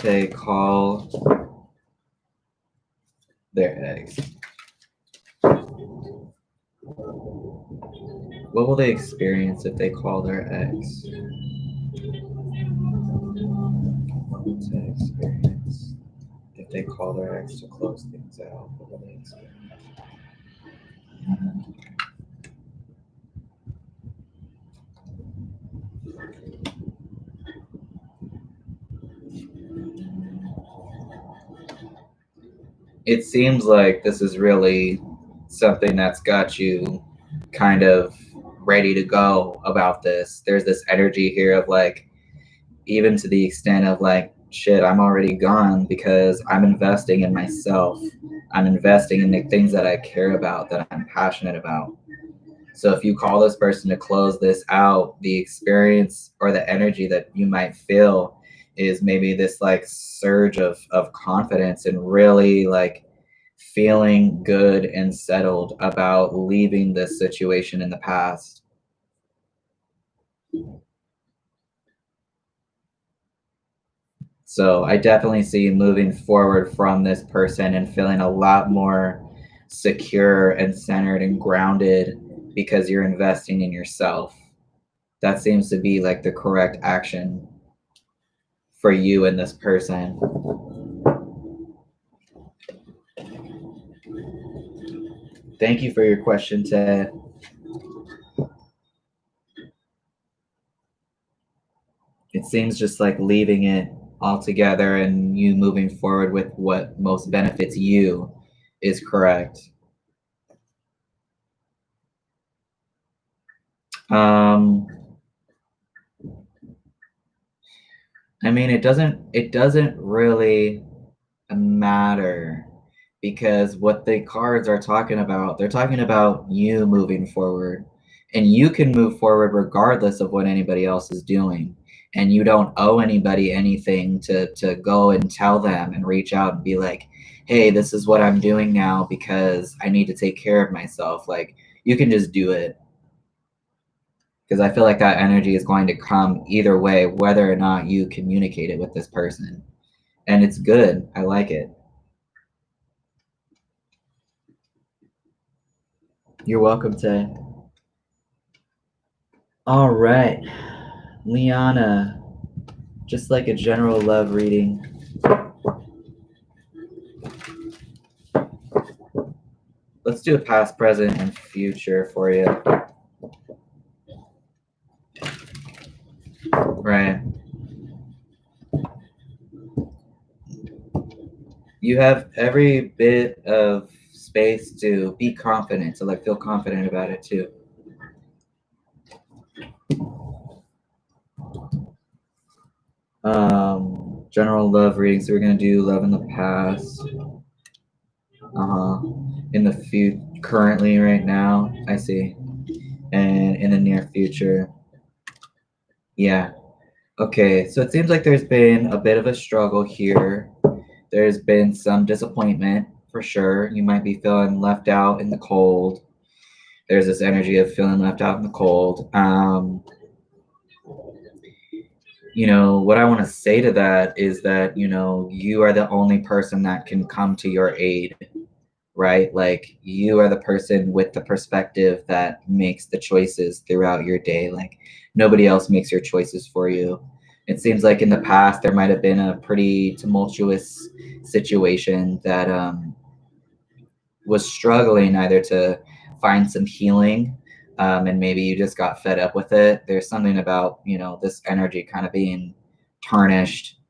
they call their ex? What will they experience if they call their ex? What will they experience if they call their ex to close things out? What will they experience? It seems like this is really something that's got you kind of ready to go about this. There's this energy here of like, even to the extent of like, shit, I'm already gone because I'm investing in myself. I'm investing in the things that I care about, that I'm passionate about. So if you call this person to close this out, the experience or the energy that you might feel is maybe this like surge of confidence and really like feeling good and settled about leaving this situation in the past. So I definitely see you moving forward from this person and feeling a lot more secure and centered and grounded because you're investing in yourself. That seems to be like the correct action for you and this person. Thank you for your question, Ted. It seems just like leaving it all together and you moving forward with what most benefits you is correct. I mean, it doesn't really matter because what the cards are talking about, they're talking about you moving forward, and you can move forward regardless of what anybody else is doing. And you don't owe anybody anything to go and tell them and reach out and be like, hey, this is what I'm doing now because I need to take care of myself. Like, you can just do it. Because I feel like that energy is going to come either way, whether or not you communicate it with this person. And it's good. I like it. You're welcome, Tay. All right. Liana, just like a general love reading. Let's do a past, present, and future for you. Right. You have every bit of space to be confident, to like feel confident about it too. General love reading. So we're gonna do love in the past. In the future, currently, right now, I see, and in the near future. Yeah. Okay. So it seems like there's been a bit of a struggle here. There's been some disappointment for sure. You might be feeling left out in the cold. There's this energy of feeling left out in the cold. You know, what I want to say to that is that, you know, you are the only person that can come to your aid, right? Like, you are the person with the perspective that makes the choices throughout your day. Like, nobody else makes your choices for you. It seems like in the past there might have been a pretty tumultuous situation that was struggling either to find some healing, and maybe you just got fed up with it. There's something about, you know, this energy kind of being tarnished.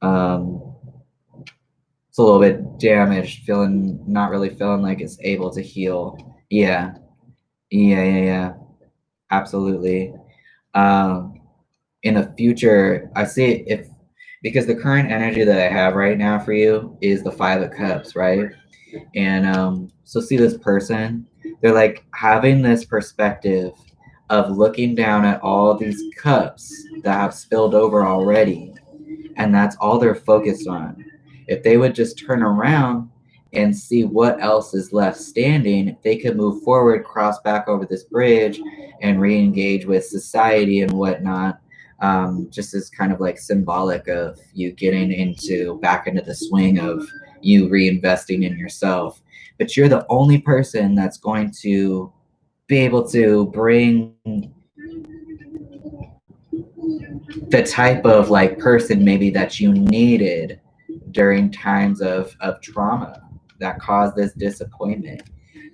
It's a little bit damaged, not really feeling like it's able to heal. Yeah. Absolutely. In the future, I see if because the current energy that I have right now for you is the Five of Cups, right? And so see this person, they're like having this perspective of looking down at all these cups that have spilled over already, and that's all they're focused on. If they would just turn around and see what else is left standing, they could move forward, cross back over this bridge, and re-engage with society and whatnot. just as kind of like symbolic of you getting back into the swing of you reinvesting in yourself. But you're the only person that's going to be able to bring the type of like person maybe that you needed during times of trauma that caused this disappointment.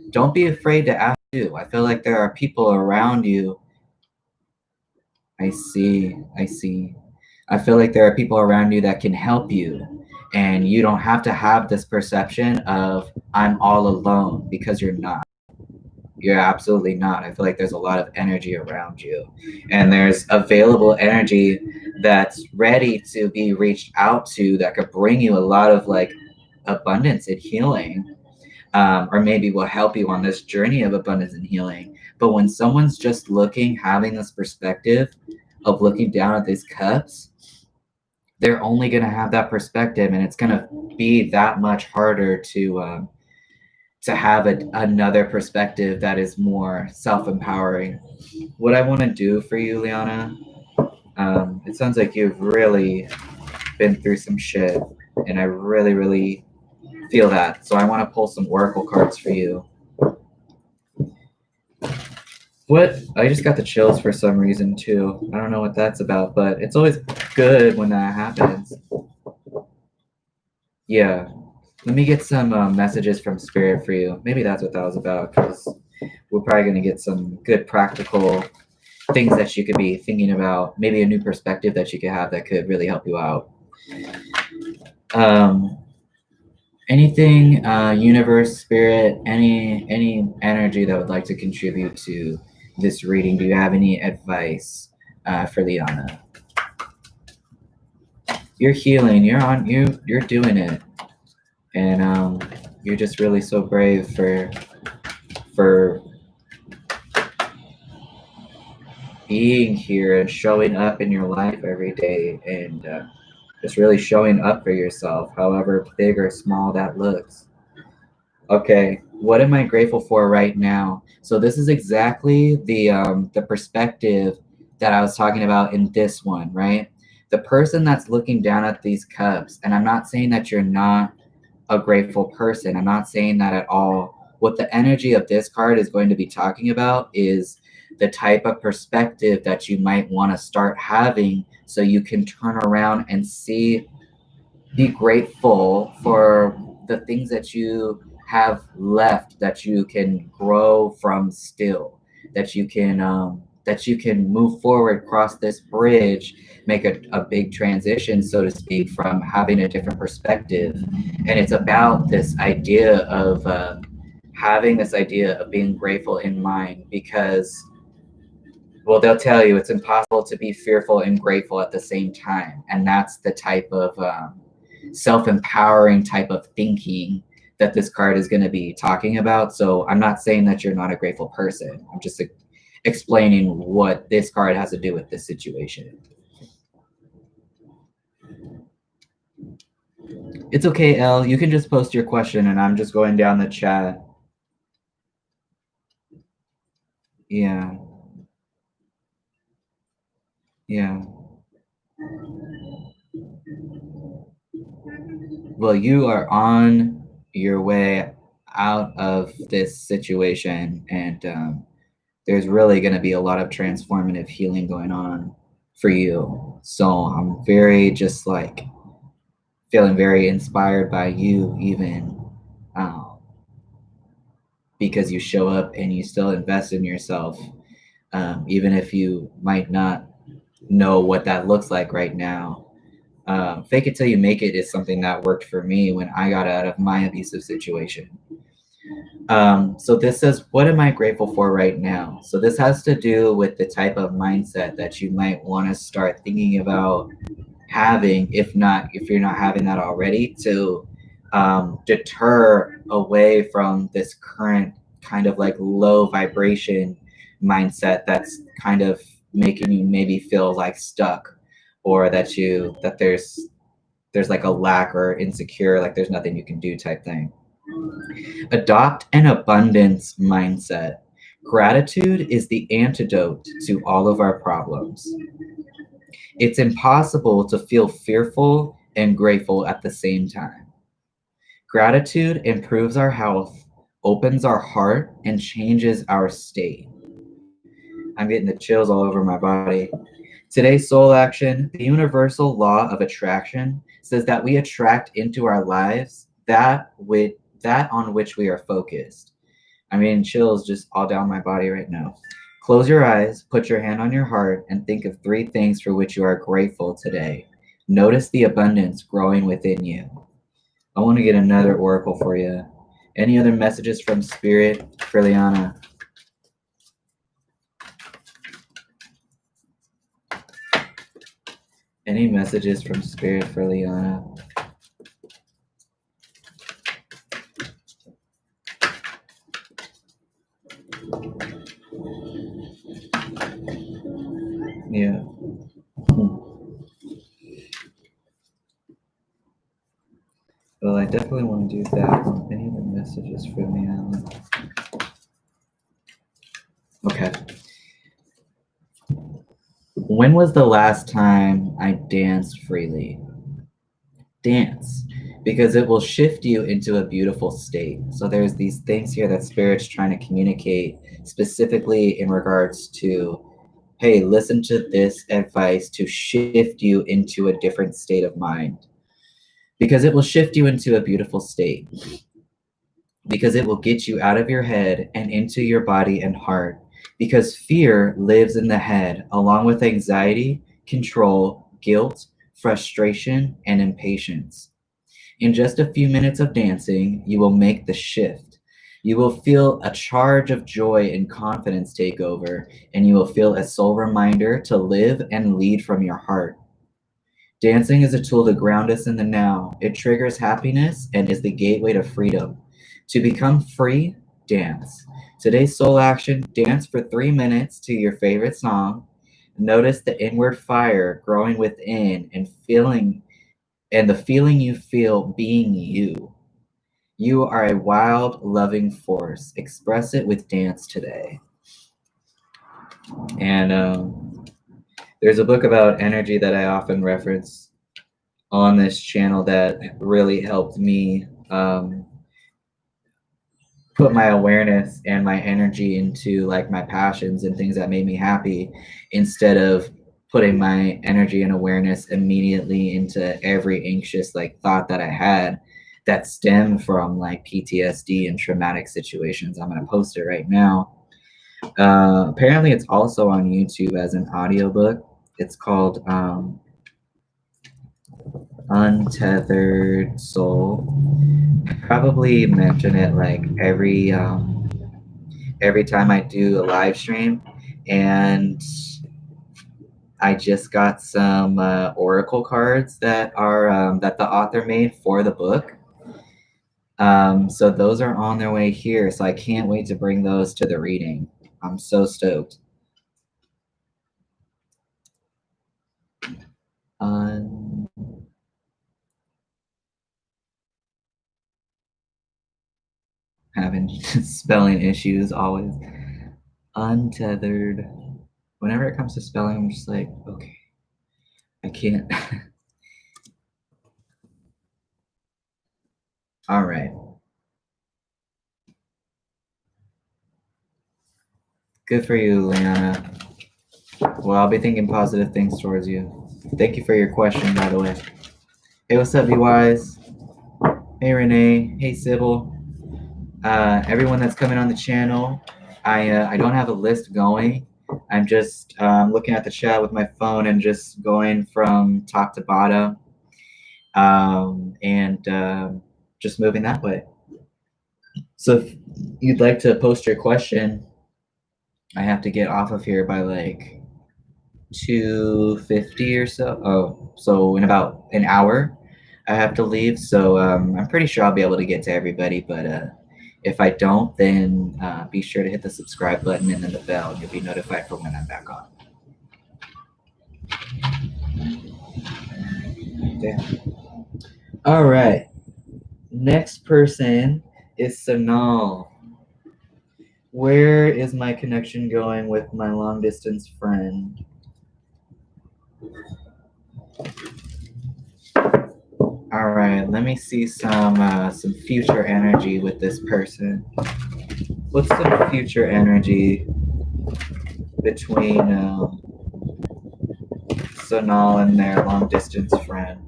Don't be afraid to ask you. I feel like there are people around you. I see. I feel like there are people around you that can help you. And you don't have to have this perception of I'm all alone, because you're not. You're absolutely not. I feel like there's a lot of energy around you, and there's available energy that's ready to be reached out to that could bring you a lot of like abundance and healing, or maybe will help you on this journey of abundance and healing. But when someone's just having this perspective of looking down at these cups, they're only going to have that perspective, and it's going to be that much harder to have another perspective that is more self-empowering. What I want to do for you, Liana, it sounds like you've really been through some shit, and I really, really feel that. So I want to pull some oracle cards for you. What? I just got the chills for some reason too. I don't know what that's about, but it's always good when that happens. Yeah. Let me get some messages from Spirit for you. Maybe that's what that was about, because we're probably going to get some good practical things that you could be thinking about, maybe a new perspective that you could have that could really help you out. Anything, universe, spirit, any energy that would like to contribute to this reading? Do you have any advice for Liana? You're healing. You're doing it, and you're just really so brave for being here and showing up in your life every day, and just really showing up for yourself, however big or small that looks. Okay, what am I grateful for right now? So this is exactly the perspective that I was talking about in this one, right? The person that's looking down at these cups, and I'm not saying that you're not a grateful person. I'm not saying that at all. What the energy of this card is going to be talking about is the type of perspective that you might want to start having, so you can turn around and be grateful for the things that you have left, that you can grow from still, that you can move forward, cross this bridge, make a big transition, so to speak, from having a different perspective. And it's about this idea of having this idea of being grateful in mind, because, well, they'll tell you it's impossible to be fearful and grateful at the same time. And that's the type of self-empowering type of thinking that this card is going to be talking about. So I'm not saying that you're not a grateful person. I'm just explaining what this card has to do with this situation. It's okay, Elle. You can just post your question, and I'm just going down the chat. Yeah. Yeah. Well, you are on your way out of this situation, and there's really going to be a lot of transformative healing going on for you. So I'm very just like feeling very inspired by you, even because you show up and you still invest in yourself, even if you might not know what that looks like right now. Fake it till you make it is something that worked for me when I got out of my abusive situation. So this says, what am I grateful for right now? So this has to do with the type of mindset that you might want to start thinking about having, if you're not having that already, to deter away from this current kind of like low vibration mindset that's kind of making you maybe feel like stuck, or that there's like a lack or insecure, like there's nothing you can do type thing. Adopt an abundance mindset. Gratitude is the antidote to all of our problems. It's impossible to feel fearful and grateful at the same time. Gratitude improves our health, opens our heart, and changes our state. I'm getting the chills all over my body. Today's soul action, the universal law of attraction, says that we attract into our lives that on which we are focused. I'm getting chills just all down my body right now. Close your eyes, put your hand on your heart, and think of 3 things for which you are grateful today. Notice the abundance growing within you. I want to get another oracle for you. Any other messages from Spirit for Liana? Any messages from Spirit for Liana? Yeah. Well, I definitely want to do that one. Any other messages for Liana? Okay. When was the last time I danced freely? Dance, because it will shift you into a beautiful state. So there's these things here that Spirit's trying to communicate specifically in regards to, hey, listen to this advice to shift you into a different state of mind. Because it will shift you into a beautiful state. Because it will get you out of your head and into your body and heart. Because fear lives in the head, along with anxiety, control, guilt, frustration, and impatience. In just a few minutes of dancing, you will make the shift. You will feel a charge of joy and confidence take over, and you will feel a soul reminder to live and lead from your heart. Dancing is a tool to ground us in the now. It triggers happiness and is the gateway to freedom. To become free, dance. Today's soul action, dance for 3 minutes to your favorite song. Notice the inward fire growing within and the feeling you feel being you. You are a wild, loving force. Express it with dance today. And there's a book about energy that I often reference on this channel that really helped me put my awareness and my energy into like my passions and things that made me happy, instead of putting my energy and awareness immediately into every anxious like thought that I had that stem from like PTSD and traumatic situations. I'm going to post it right now. Apparently it's also on YouTube as an audiobook. It's called Untethered Soul. I probably mention it like every time I do a live stream. And I just got some oracle cards that are that the author made for the book. So those are on their way here. So I can't wait to bring those to the reading. I'm so stoked. Having spelling issues always. Untethered. Whenever it comes to spelling, I'm just like, okay, I can't. All right. Good for you, Liana. Well, I'll be thinking positive things towards you. Thank you for your question, by the way. Hey, what's up, you wise? Hey, Renee. Hey, Sybil. Everyone that's coming on the channel. I don't have a list going. I'm just looking at the chat with my phone and just going from top to bottom, and just moving that way. So if you'd like to post your question, I have to get off of here by like 2:50 or so. Oh, so in about an hour, I have to leave. So I'm pretty sure I'll be able to get to everybody. But if I don't, then be sure to hit the subscribe button and then the bell, and you'll be notified for when I'm back on. Okay. All right. Next person is Sanal. Where is my connection going with my long distance friend? All right, let me see some future energy with this person. What's some future energy between Sonal and their long distance friend?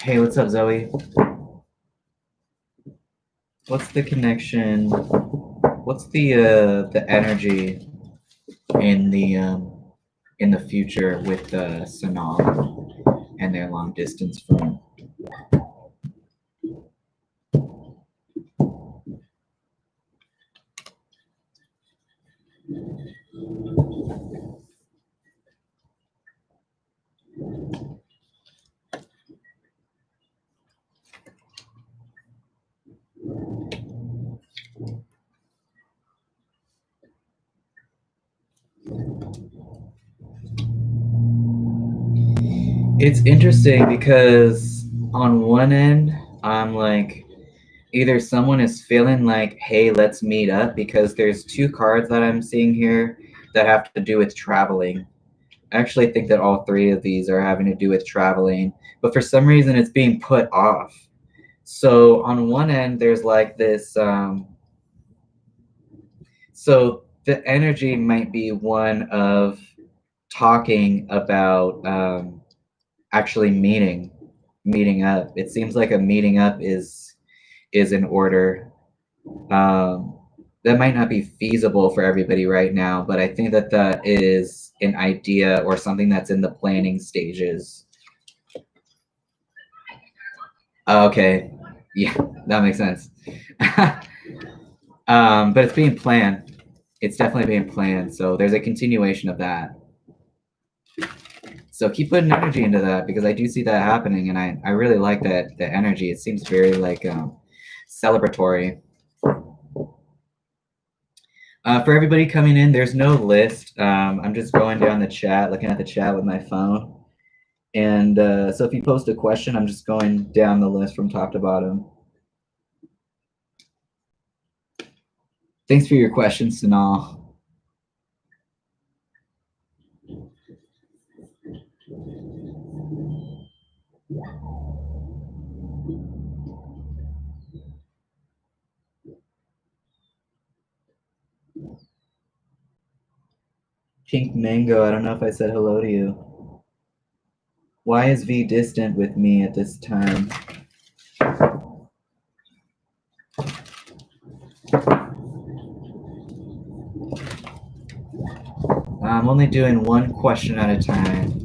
Hey, what's up, Zoe? What's the connection? What's the energy in the future with Sonal and their long distance friend? It's interesting because on one end, I'm like, either someone is feeling like, hey, let's meet up, because there's two cards that I'm seeing here that have to do with traveling. I actually think that all three of these are having to do with traveling, but for some reason it's being put off. So on one end, there's like this, so the energy might be one of talking about actually meeting up. It seems like a meeting up is in order. Um, that might not be feasible for everybody right now, but I think that that is an idea or something that's in the planning stages. Okay, yeah, that makes sense. But it's being planned. It's definitely being planned. So there's a continuation of that. So keep putting energy into that, because I do see that happening, and I really like that the energy. It seems very like celebratory. For everybody coming in, there's no list. I'm just going down the chat, looking at the chat with my phone. And so if you post a question, I'm just going down the list from top to bottom. Thanks for your question, Sanal. Pink Mango, I don't know if I said hello to you. Why is V distant with me at this time? I'm only doing one question at a time.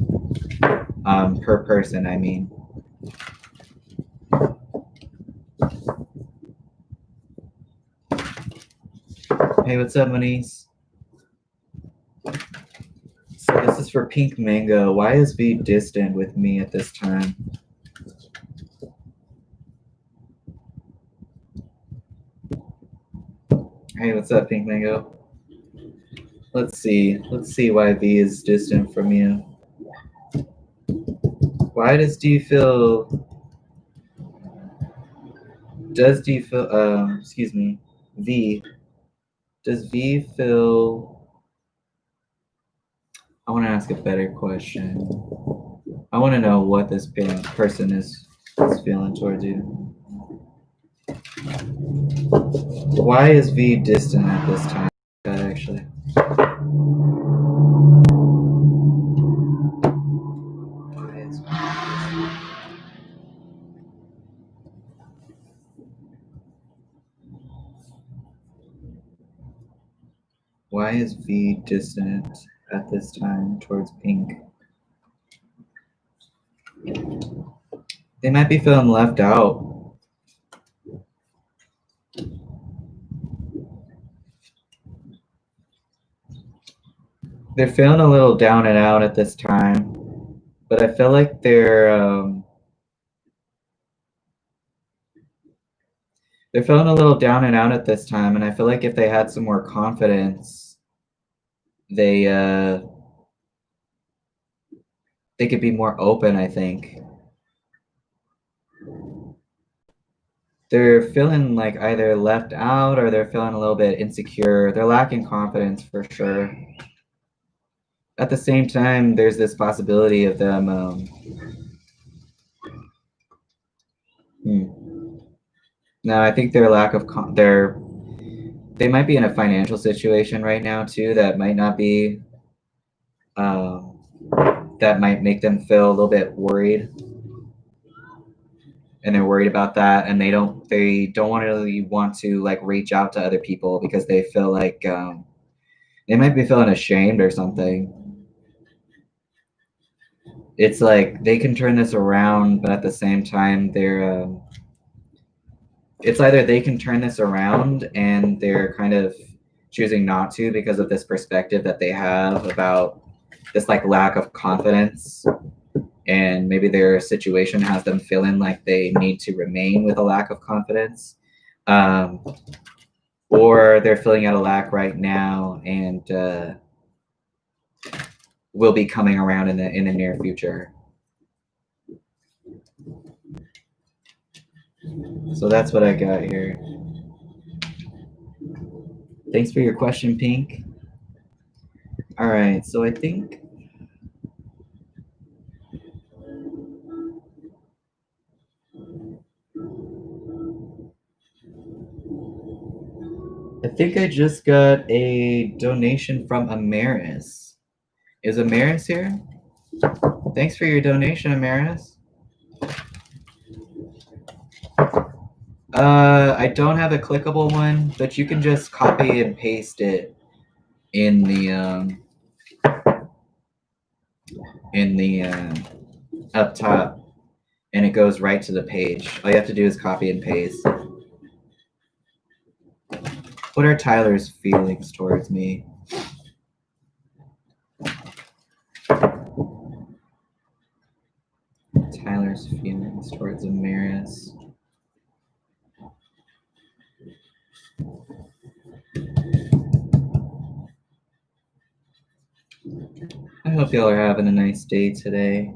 Per person, I mean. Hey, what's up, Moniz? So this is for Pink Mango. Why is V distant with me at this time? Hey, what's up, Pink Mango? Let's see. Let's see why V is distant from you. Why does do you feel? Does do you feel? Excuse me, V. Does V feel? I want to ask a better question. I want to know what this person is feeling towards you. Why is V distant at this time? Actually. Why is V distant at this time towards Pink? They might be feeling left out. They're feeling a little down and out at this time, but I feel like they're They're feeling a little down and out at this time, and I feel like if they had some more confidence, they could be more open, I think. They're feeling like either left out or they're feeling a little bit insecure. They're lacking confidence for sure. At the same time, there's this possibility of them no, I think their lack of they might be in a financial situation right now too that might not be that might make them feel a little bit worried, and they're worried about that, and they don't really want to like reach out to other people because they feel like they might be feeling ashamed or something. It's like they can turn this around, but at the same time they're it's either they can turn this around and they're kind of choosing not to because of this perspective that they have about this like lack of confidence, and maybe their situation has them feeling like they need to remain with a lack of confidence, or they're feeling at a lack right now and will be coming around in the near future. So that's what I got here. Thanks for your question, Pink. All right, so I think I just got a donation from Amaris. Is Amaris here? Thanks for your donation, Amaris. I don't have a clickable one, but you can just copy and paste it in the up top, and it goes right to the page. All you have to do is copy and paste. What are Tyler's feelings towards me? Tyler's feelings towards Amaris. I hope y'all are having a nice day today.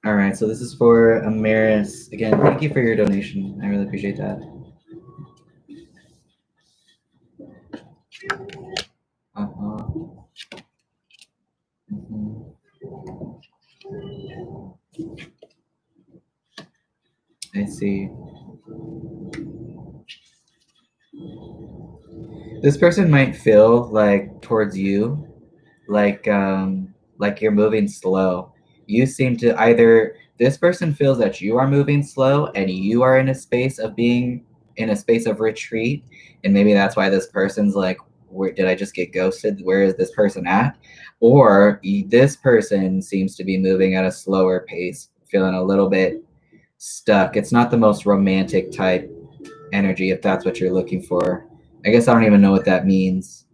All right, so this is for Amaris. Again, thank you for your donation. I really appreciate that. I see. This person might feel like towards you, like you're moving slow. You seem to either this person feels that you are moving slow and you are in a space of being in a space of retreat, and maybe that's why this person's like, where did I just get ghosted? Where is this person at? Or this person seems to be moving at a slower pace, feeling a little bit stuck. It's not the most romantic type energy if that's what you're looking for. I guess I don't even know what that means.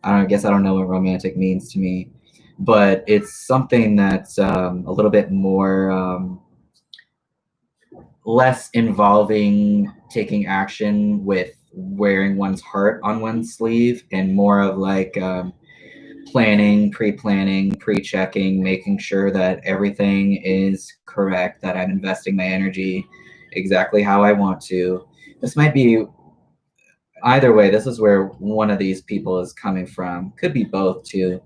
I guess I don't know what romantic means to me, but it's something that's a little bit more less involving taking action with wearing one's heart on one's sleeve, and more of like planning, pre-checking, making sure that everything is correct, that I'm investing my energy exactly how I want to. This might be either way. This is where one of these people is coming from. Could be both too.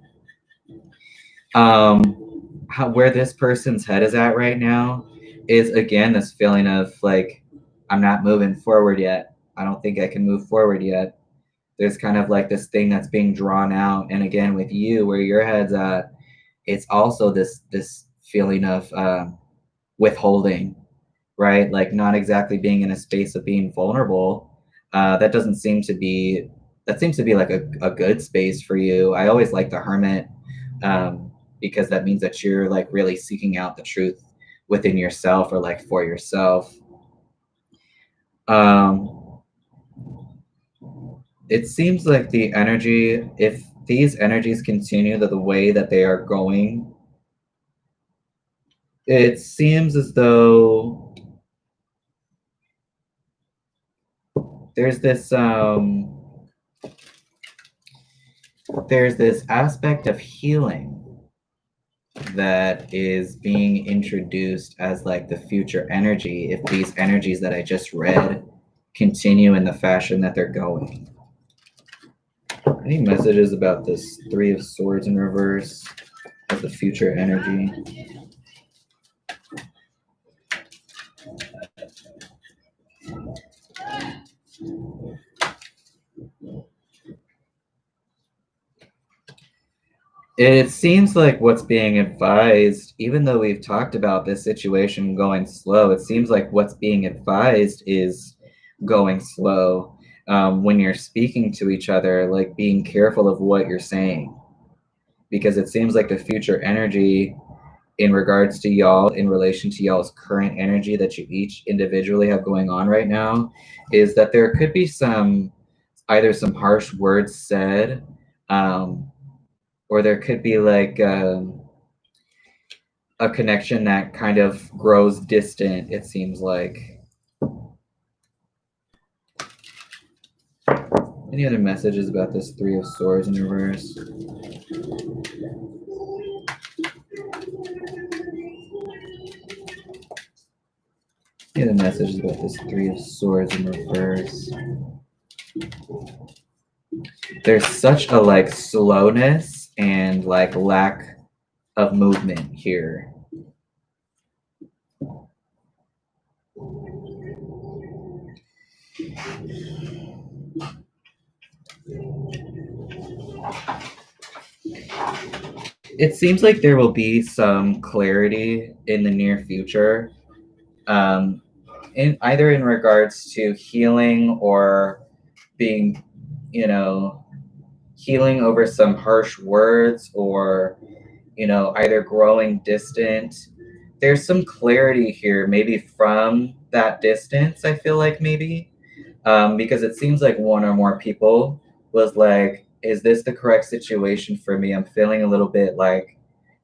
Where this person's head is at right now is, again, this feeling of like, I'm not moving forward yet. I don't think I can move forward yet. There's kind of like this thing that's being drawn out. And again, with you, where your head's at, it's also this feeling of withholding, right? Like not exactly being in a space of being vulnerable. That seems to be like a good space for you. I always like the hermit, because that means that you're like really seeking out the truth within yourself, or like for yourself. it seems like the energy, if these energies continue the way that they are going, it seems as though there's this aspect of healing that is being introduced as like the future energy if these energies that I just read continue in the fashion that they're going. Any messages about this Three of Swords in reverse as the future energy? It seems like what's being advised, even though we've talked about this situation going slow, it seems like what's being advised is going slow. When you're speaking to each other, like being careful of what you're saying, because it seems like the future energy in regards to y'all, in relation to y'all's current energy that you each individually have going on right now, is that there could be either some harsh words said, or there could be like a connection that kind of grows distant, it seems like. Any other messages about this Three of Swords in reverse? Any other messages about this Three of Swords in reverse? There's such a like slowness and like lack of movement here. It seems like there will be some clarity in the near future, either in regards to healing or being, healing over some harsh words, or either growing distant. There's some clarity here, maybe from that distance, I feel like maybe, because it seems like one or more people was like, is this the correct situation for me? I'm feeling a little bit like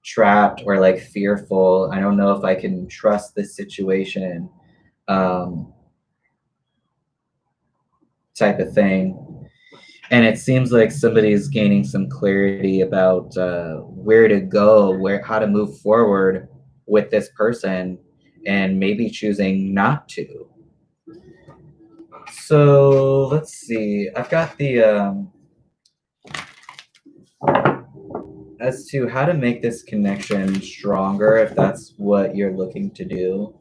trapped or like fearful. I don't know if I can trust this situation, type of thing. And it seems like somebody's gaining some clarity about where to go, how to move forward with this person, and maybe choosing not to. So let's see. I've got the as to how to make this connection stronger, if that's what you're looking to do.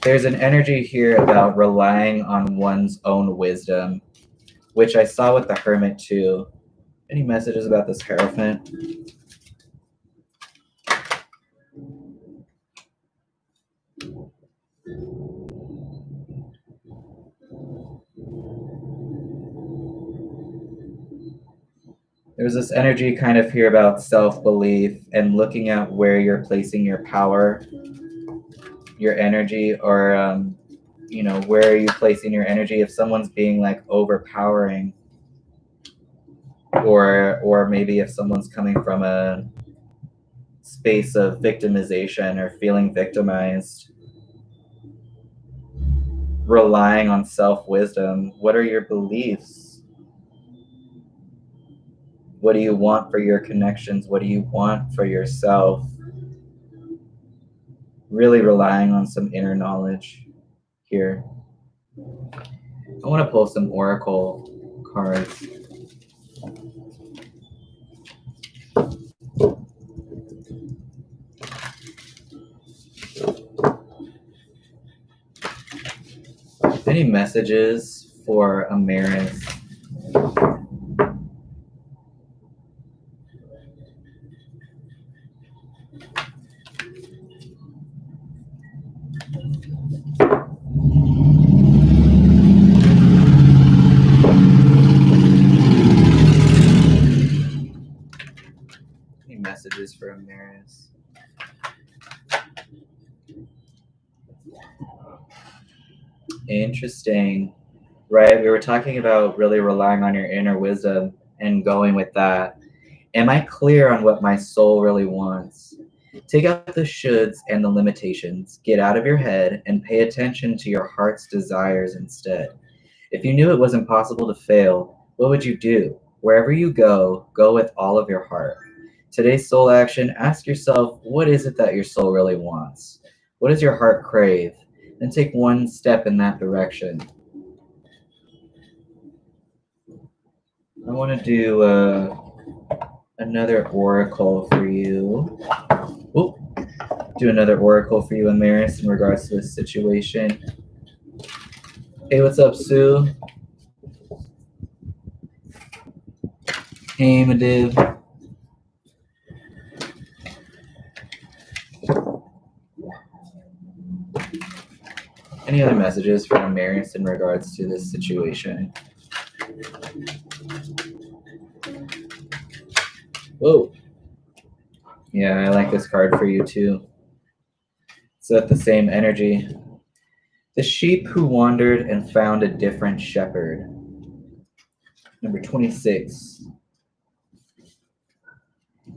There's an energy here about relying on one's own wisdom, which I saw with the Hermit too. Any messages about this Hierophant? There's this energy kind of here about self-belief and looking at where you're placing your power, your energy, or where are you placing your energy if someone's being like overpowering, or maybe if someone's coming from a space of victimization or feeling victimized, relying on self-wisdom. What are your beliefs? What do you want for your connections? What do you want for yourself? Really relying on some inner knowledge here. I want to pull some oracle cards. Any messages for Amaris? Any messages for Amaris? Interesting. right? We were talking about really relying on your inner wisdom and going with that. Am I clear on what my soul really wants? Take out the shoulds and the limitations, get out of your head, and pay attention to your heart's desires instead. If you knew it was impossible to fail, what would you do? Wherever you go, go with all of your heart. Today's soul action, ask yourself, what is it that your soul really wants? What does your heart crave? Then take one step in that direction. I want to do another oracle for you. Oop. Do another oracle for you, Amaris, in regards to this situation. Hey, what's up, Sue? Hey, Madiv. Any other messages from Amaris in regards to this situation? Whoa. Yeah, I like this card for you too. It's at the same energy. The sheep who wandered and found a different shepherd. Number 26.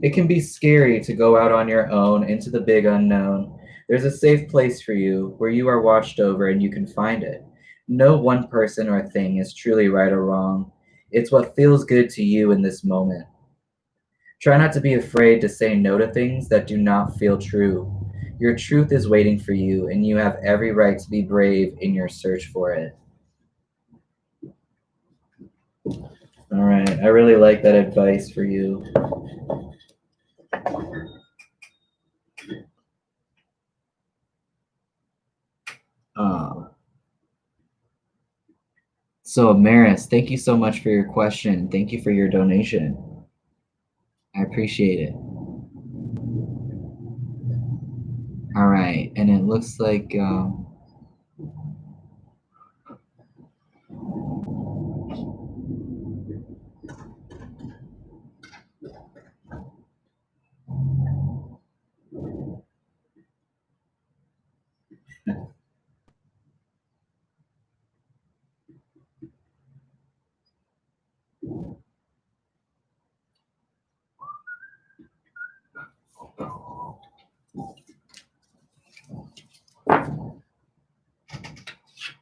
It can be scary to go out on your own into the big unknown. There's a safe place for you where you are watched over and you can find it. No one person or thing is truly right or wrong. It's what feels good to you in this moment. Try not to be afraid to say no to things that do not feel true. Your truth is waiting for you, and you have every right to be brave in your search for it. All right, I really like that advice for you. So, Maris, thank you so much for your question. Thank you for your donation. I appreciate it. All right, and it looks like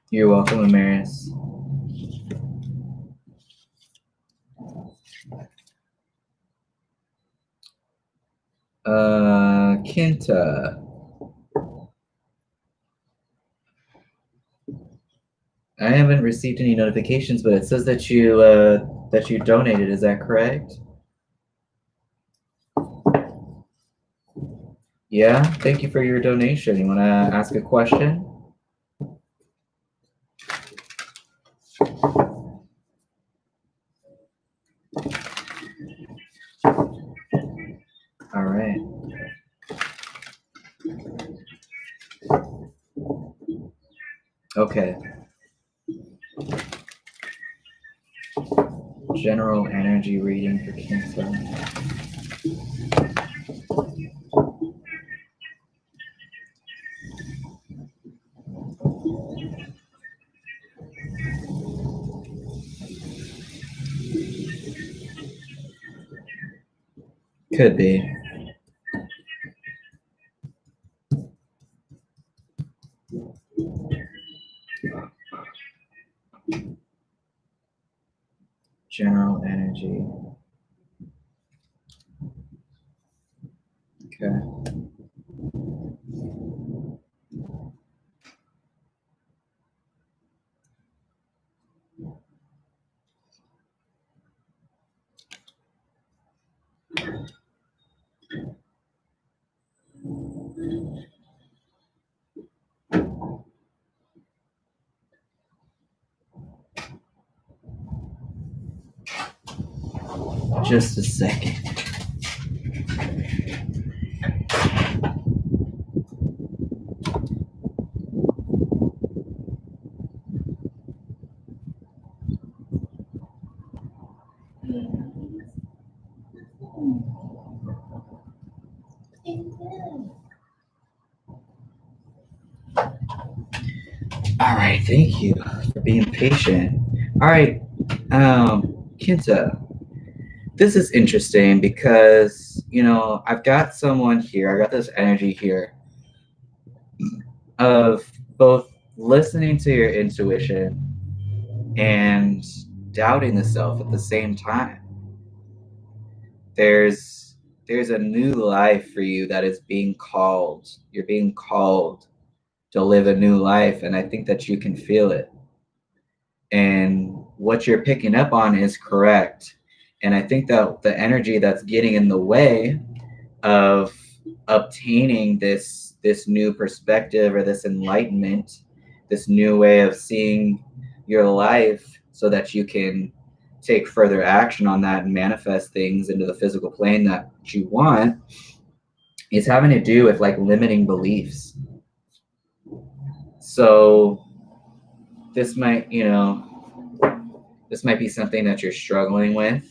you're welcome, Amaris. Kinta. I haven't received any notifications, but it says that you donated. Is that correct? Yeah. Thank you for your donation. You want to ask a question? All right. Okay. General energy reading for Kinta. Could be. General energy. Okay. Just a second. All right, thank you for being patient. All right, Kinta, this is interesting because, I've got someone here, I got this energy here of both listening to your intuition and doubting the self at the same time. There's a new life for you that is being called. You're being called to live a new life, and I think that you can feel it. And what you're picking up on is correct. And I think that the energy that's getting in the way of obtaining this new perspective or this enlightenment, this new way of seeing your life so that you can take further action on that and manifest things into the physical plane that you want, is having to do with like limiting beliefs. So this might be something that you're struggling with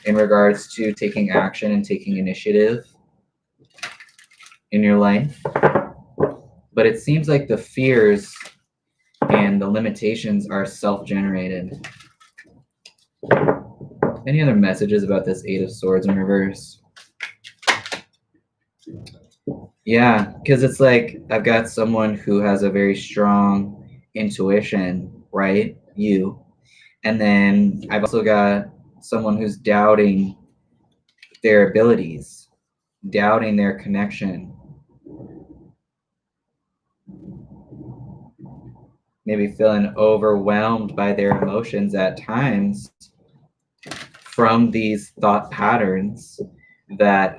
in regards to taking action and taking initiative in your life. But it seems like the fears and the limitations are self-generated. Any other messages about this Eight of Swords in reverse? Yeah, because it's like I've got someone who has a very strong intuition, right? You. And then I've also got someone who's doubting their abilities, doubting their connection. Maybe feeling overwhelmed by their emotions at times from these thought patterns that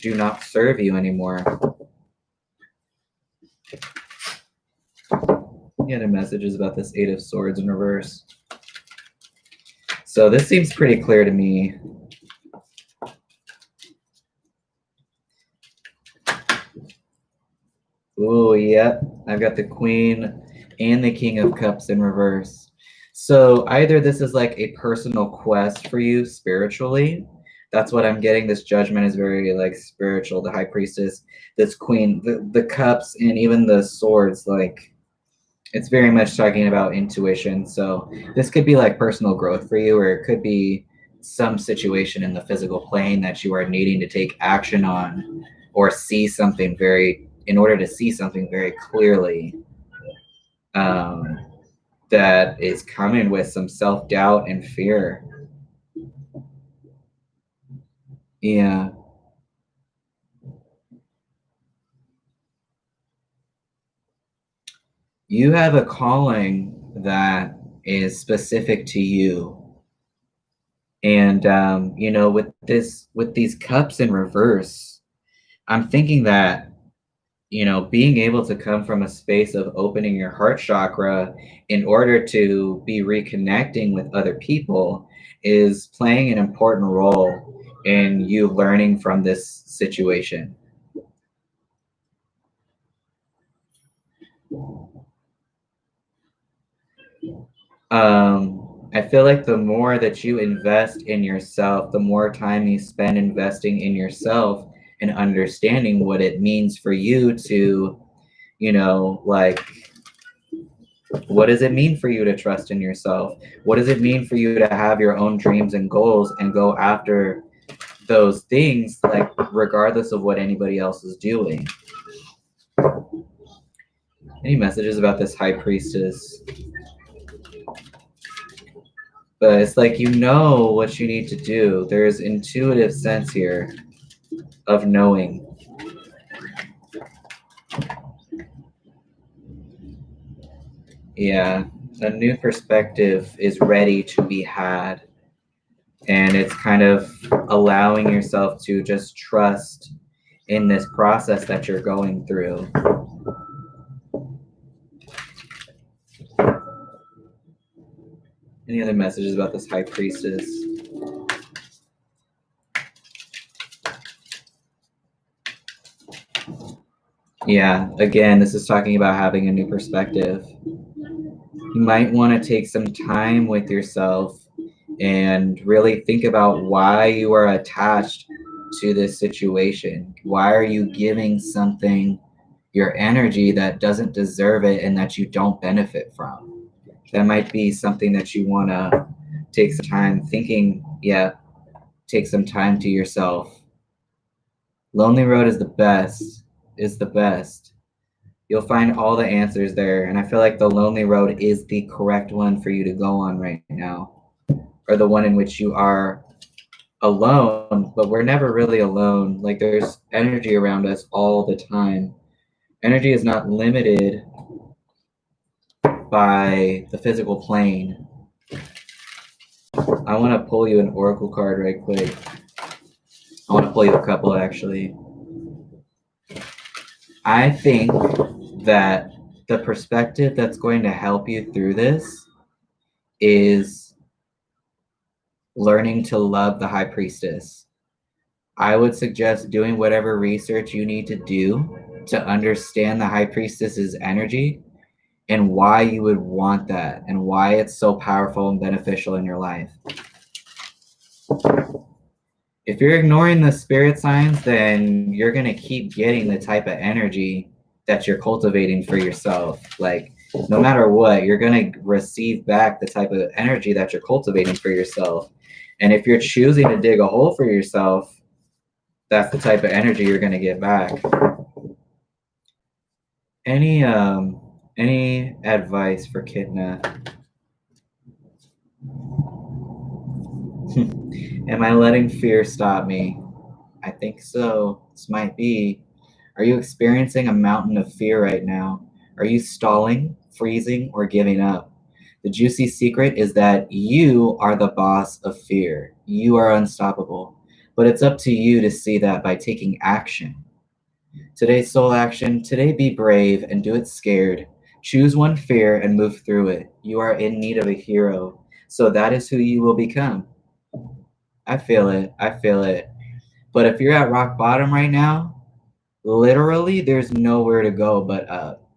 do not serve you anymore. Any other messages about this Eight of Swords in reverse? So this seems pretty clear to me. Oh, yep. I've got the Queen and the King of Cups in reverse. So either this is like a personal quest for you spiritually. That's what I'm getting. This Judgment is very like spiritual. The High Priestess, this Queen, the Cups, and even the Swords, like it's very much talking about intuition. So this could be like personal growth for you, or it could be some situation in the physical plane that you are needing to take action on or see something in order to see something very clearly. That is coming with some self-doubt and fear. Yeah. You have a calling that is specific to you. And, with these cups in reverse, I'm thinking that, being able to come from a space of opening your heart chakra in order to be reconnecting with other people is playing an important role in you learning from this situation. I feel like the more that you invest in yourself, the more time you spend investing in yourself and understanding what it means for you to, like, what does it mean for you to trust in yourself? What does it mean for you to have your own dreams and goals and go after those things, like, regardless of what anybody else is doing? Any messages about this High Priestess? But it's like, what you need to do. There's intuitive sense here of knowing. Yeah, a new perspective is ready to be had. And it's kind of allowing yourself to just trust in this process that you're going through. Any other messages about this High Priestess? Yeah, again, this is talking about having a new perspective. You might want to take some time with yourself and really think about why you are attached to this situation. Why are you giving something your energy that doesn't deserve it and that you don't benefit from? That might be something that you want to take some time thinking. Yeah, take some time to yourself. Lonely Road is the best. Is the best. You'll find all the answers there, and I feel like the Lonely Road is the correct one for you to go on right now, or the one in which you are alone, but we're never really alone. Like, there's energy around us all the time. Energy is not limited by the physical plane. I want to pull you an oracle card right quick. I want to pull you a couple, actually. I think that the perspective that's going to help you through this is learning to love the High Priestess. I would suggest doing whatever research you need to do to understand the High Priestess's energy and why you would want that and why it's so powerful and beneficial in your life. If you're ignoring the spirit signs, then you're going to keep getting the type of energy that you're cultivating for yourself. Like, no matter what, you're going to receive back the type of energy that you're cultivating for yourself. And if you're choosing to dig a hole for yourself, that's the type of energy you're going to get back. Any advice for Kitna? Am I letting fear stop me? I think so. This might be. Are you experiencing a mountain of fear right now? Are you stalling, freezing, or giving up? The juicy secret is that you are the boss of fear. You are unstoppable. But it's up to you to see that by taking action. Today's soul action. Today be brave and do it scared. Choose one fear and move through it. You are in need of a hero. So that is who you will become. I feel it. I feel it. But if you're at rock bottom right now, literally there's nowhere to go but up.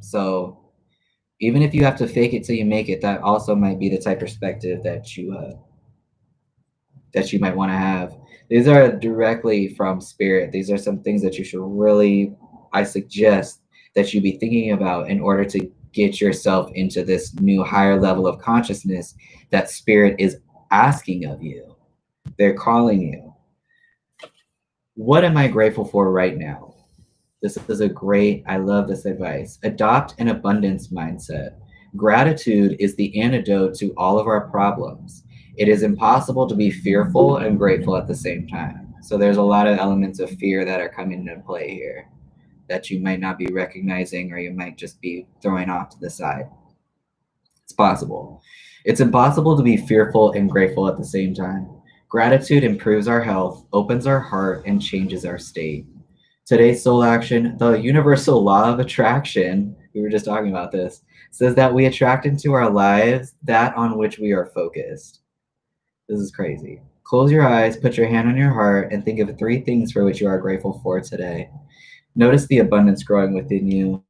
So even if you have to fake it till you make it, that also might be the type of perspective that you might want to have. These are directly from spirit. These are some things that you should really, I suggest that you be thinking about in order to get yourself into this new higher level of consciousness that spirit is asking of you. They're calling you. What am I grateful for right now? This is I love this advice. Adopt an abundance mindset. Gratitude is the antidote to all of our problems. It is impossible to be fearful and grateful at the same time. So there's a lot of elements of fear that are coming into play here that you might not be recognizing, or you might just be throwing off to the side. It's possible. It's impossible to be fearful and grateful at the same time. Gratitude improves our health, opens our heart, and changes our state. Today's soul action, the universal law of attraction, we were just talking about this, says that we attract into our lives that on which we are focused. This is crazy. Close your eyes, put your hand on your heart, and think of 3 things for which you are grateful for today. Notice the abundance growing within you.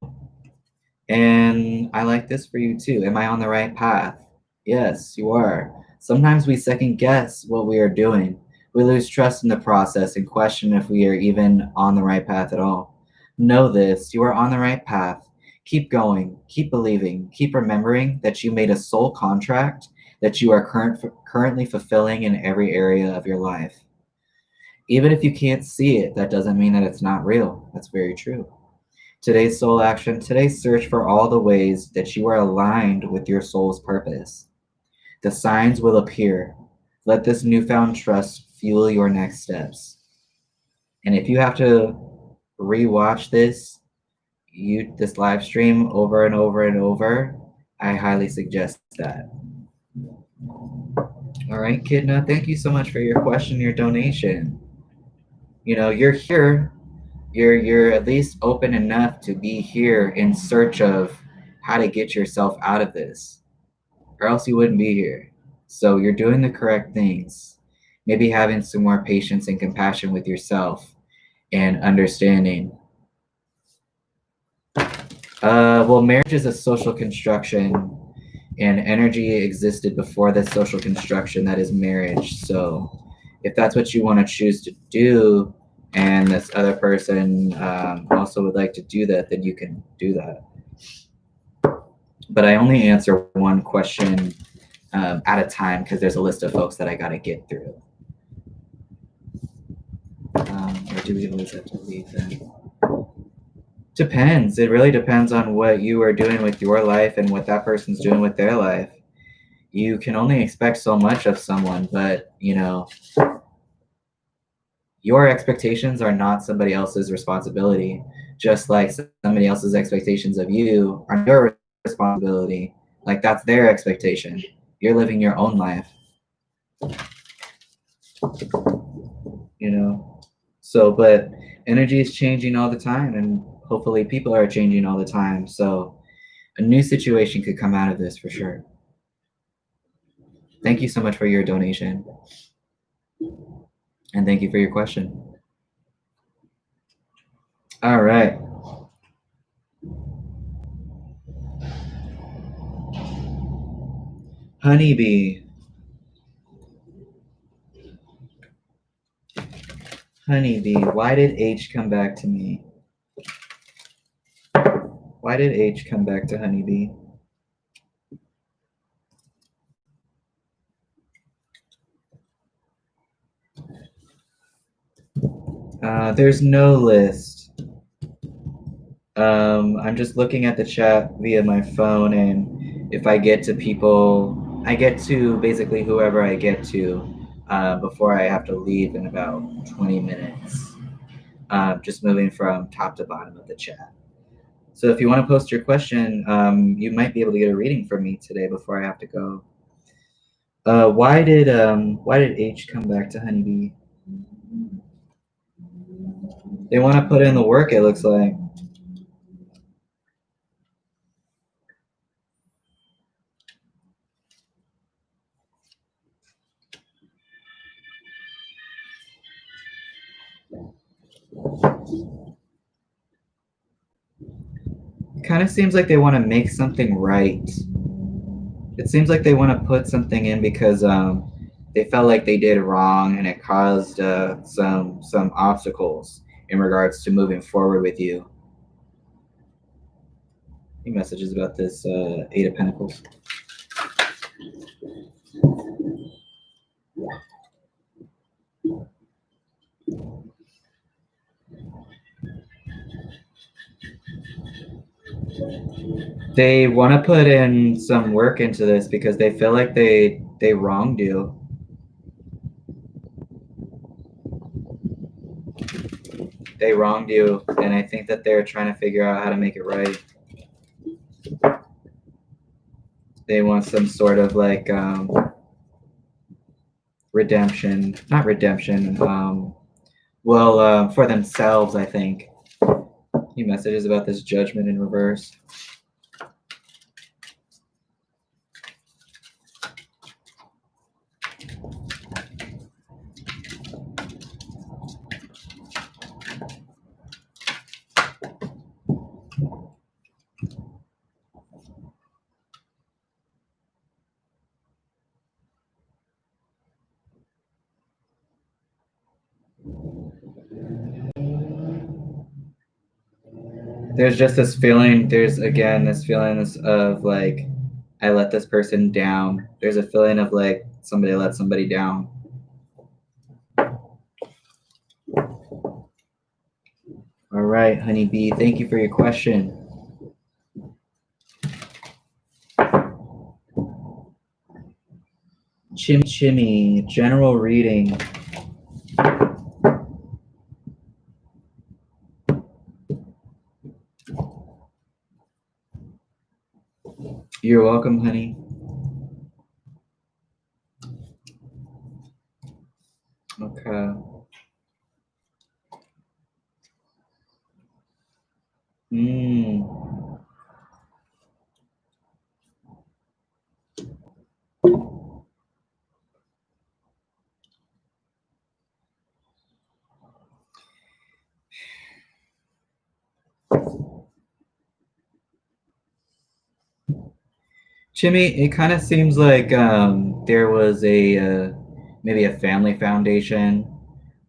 And I like this for you too. Am I on the right path? Yes, you are. Sometimes we second guess what we are doing. We lose trust in the process and question if we are even on the right path at all. Know this, you are on the right path. Keep going, keep believing, keep remembering that you made a soul contract that you are currently fulfilling in every area of your life. Even if you can't see it, that doesn't mean that it's not real. That's very true. Today's soul action, today's search for all the ways that you are aligned with your soul's purpose. The signs will appear. Let this newfound trust fuel your next steps. And if you have to rewatch this live stream over and over and over, I highly suggest that. All right, Kidna, thank you so much for your question, your donation. You know, you're here. You're at least open enough to be here in search of how to get yourself out of this, or else you wouldn't be here. So you're doing the correct things. Maybe having some more patience and compassion with yourself and understanding. Well, marriage is a social construction, and energy existed before the social construction that is marriage. So if that's what you want to choose to do, and this other person also would like to do that, then you can do that. but I only answer one question at a time because there's a list of folks that I got to get through. Or do we always have to leave them? Depends. It really depends on what you are doing with your life and what that person's doing with their life. You can only expect so much of someone, but your expectations are not somebody else's responsibility, just like somebody else's expectations of you are your responsibility. Like, that's their expectation. You're living your own life. So, but energy is changing all the time, and hopefully people are changing all the time. So a new situation could come out of this for sure. Thank you so much for your donation. And thank you for your question. All right. Honeybee. Honeybee, why did H come back to me? Why did H come back to Honeybee? There's no list. I'm just looking at the chat via my phone, and if I get to people, I get to basically whoever I get to before I have to leave in about 20 minutes. Just moving from top to bottom of the chat. So if you want to post your question, you might be able to get a reading from me today before I have to go. Why did H come back to Honeybee? They want to put in the work, it looks like. It kind of seems like they want to make something right. It seems like they want to put something in because they felt like they did wrong and it caused some obstacles in regards to moving forward with you. Any messages about this Eight of Pentacles? They want to put in some work into this because they feel like they wronged you. They wronged you, and I think that they're trying to figure out how to make it right. They want some sort of like redemption, not redemption, for themselves, I think. Any messages about this Judgment in reverse? There's just this feeling, there's again this feeling of like, I let this person down. There's a feeling of like somebody let somebody down. All right, Honeybee, thank you for your question. Chimmy, general reading. You're welcome, honey. Okay. Chimmy, it kind of seems like there was a maybe a family foundation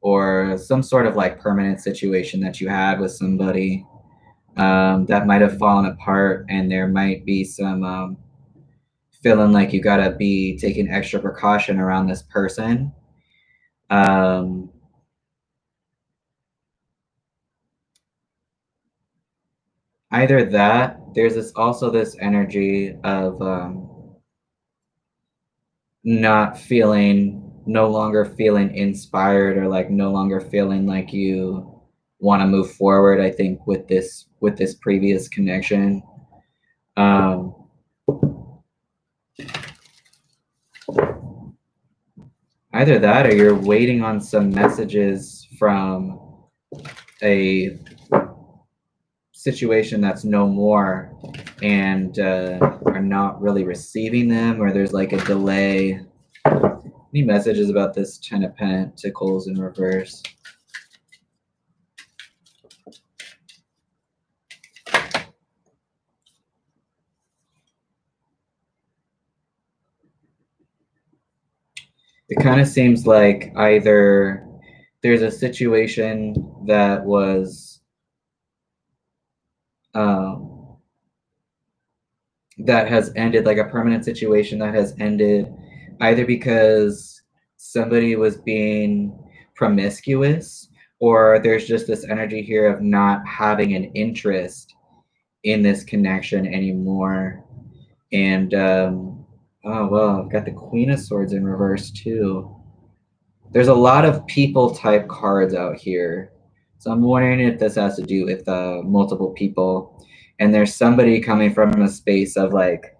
or some sort of like permanent situation that you had with somebody. that might have fallen apart, and there might be some feeling like you gotta be taking extra precaution around this person. Either that, there's also this energy of no longer feeling inspired, or like no longer feeling like you want to move forward. I think with this previous connection. Either that, or you're waiting on some messages from a situation that's no more, and are not really receiving them, or there's like a delay. Any messages about this Ten of Pentacles in reverse? It kind of seems like either there's a situation that was that has ended, like a permanent situation that has ended, either because somebody was being promiscuous, or there's just this energy here of not having an interest in this connection anymore. And oh well, I've got the Queen of Swords in reverse too. There's a lot of people type cards out here, so I'm wondering if this has to do with multiple people. And there's somebody coming from a space of like,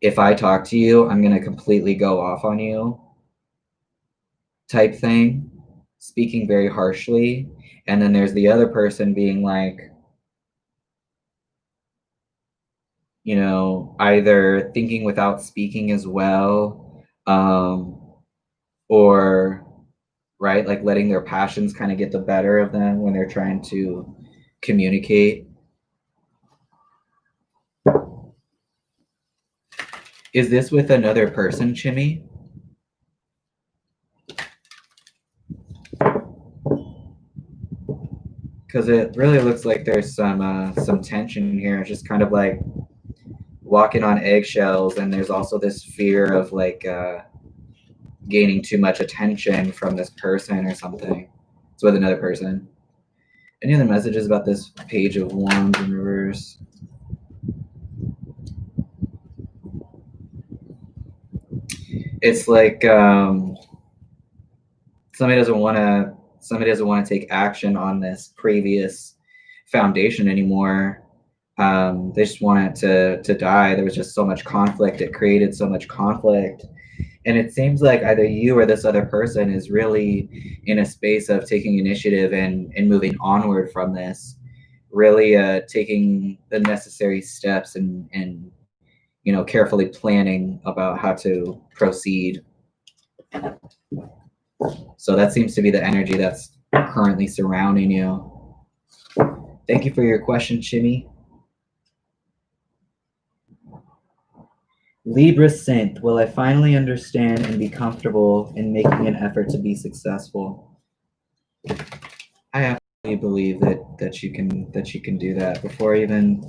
if I talk to you, I'm gonna completely go off on you type thing, speaking very harshly. And then there's the other person being like, you know, either thinking without speaking as well, or right, like letting their passions kind of get the better of them when they're trying to communicate. Is this with another person, Chimmy? Because it really looks like there's some tension here. It's just kind of like walking on eggshells, and there's also this fear of like gaining too much attention from this person or something. It's with another person. Any other messages about this Page of Wands in reverse? It's like somebody doesn't want to take action on this previous foundation anymore. They just want it to die. There was just so much conflict. It created so much conflict. And it seems like either you or this other person is really in a space of taking initiative and moving onward from this, really taking the necessary steps and you know, carefully planning about how to proceed. So that seems to be the energy that's currently surrounding you. Thank you for your question, Shimmy. Libra Synth, will I finally understand and be comfortable in making an effort to be successful? I absolutely believe that you can do that before I even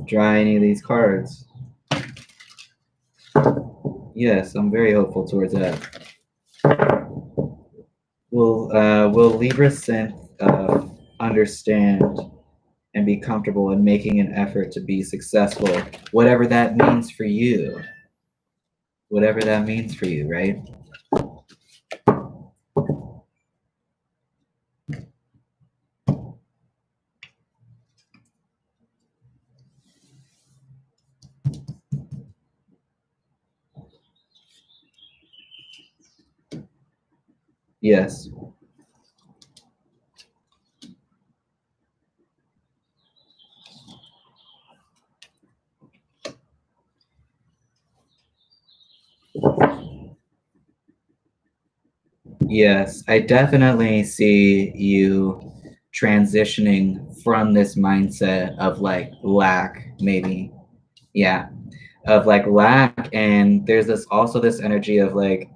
draw any of these cards. Yes, I'm very hopeful towards that. Will Libra Synth understand and be comfortable in making an effort to be successful, whatever that means for you? Whatever that means for you, right? Yes. Yes, I definitely see you transitioning from this mindset of like lack, maybe. Yeah, of like lack. And there's this energy of like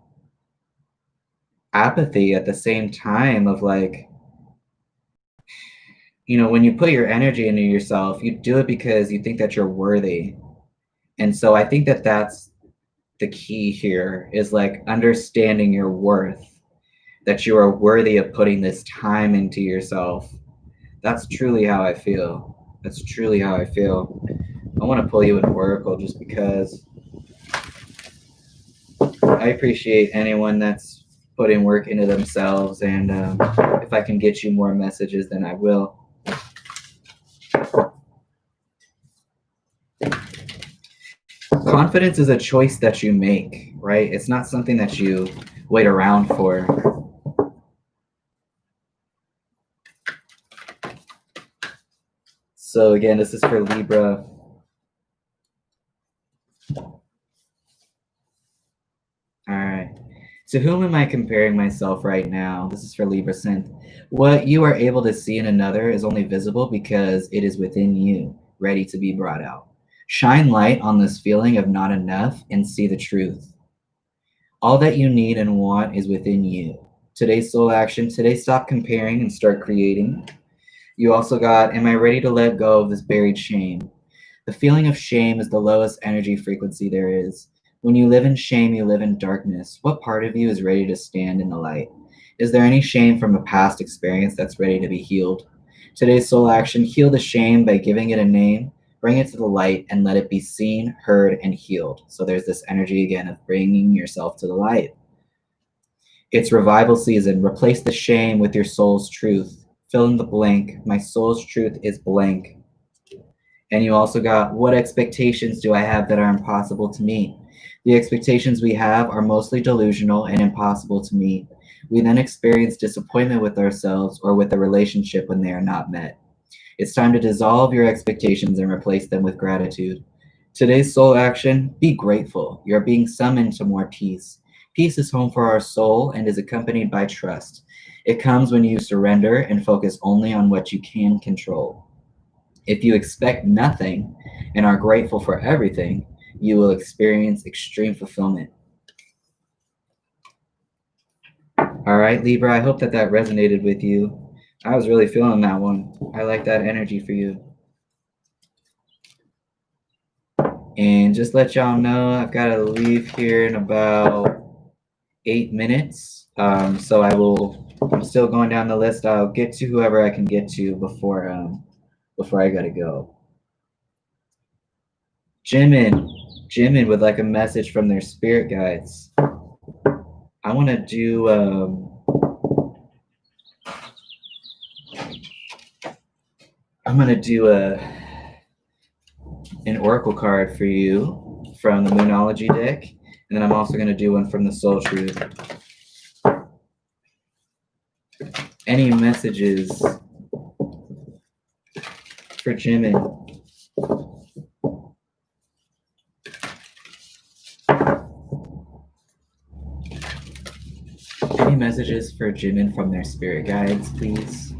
apathy at the same time, of like, when you put your energy into yourself, you do it because you think that you're worthy. And so I think that that's the key here, is like understanding your worth, that you are worthy of putting this time into yourself. That's truly how I feel. That's truly how I feel. I want to pull you an oracle just because I appreciate anyone that's putting work into themselves, and if I can get you more messages, then I will. Confidence is a choice that you make, right? It's not something that you wait around for. So again, this is for Libra. All right. To whom am I comparing myself right now? This is for Libra Synth. What you are able to see in another is only visible because it is within you, ready to be brought out. Shine light on this feeling of not enough and see the truth. All that you need and want is within you. Today's soul action. Today, stop comparing and start creating. You also got, am I ready to let go of this buried shame? The feeling of shame is the lowest energy frequency there is. When you live in shame, you live in darkness. What part of you is ready to stand in the light? Is there any shame from a past experience that's ready to be healed? Today's soul action, heal the shame by giving it a name, bring it to the light, and let it be seen, heard, and healed. So there's this energy again of bringing yourself to the light. It's revival season. Replace the shame with your soul's truth. Fill in the blank. My soul's truth is blank. And you also got, what expectations do I have that are impossible to meet? The expectations we have are mostly delusional and impossible to meet. We then experience disappointment with ourselves or with a relationship when they are not met. It's time to dissolve your expectations and replace them with gratitude. Today's soul action, be grateful. You're being summoned to more peace. Peace is home for our soul and is accompanied by trust. It comes when you surrender and focus only on what you can control. If you expect nothing and are grateful for everything, you will experience extreme fulfillment. All right, Libra, I hope that that resonated with you. I was really feeling that one. I like that energy for you. And just let y'all know, I've got to leave here in about 8 minutes. So I'm still going down the list. I'll get to whoever I can get to before I gotta go. Jimin would like a message from their spirit guides. I want to do I'm gonna do an oracle card for you from the Moonology deck, and then I'm also gonna do one from the Soul Truth. Any messages for Jimin? Any messages for Jimin from their spirit guides, please?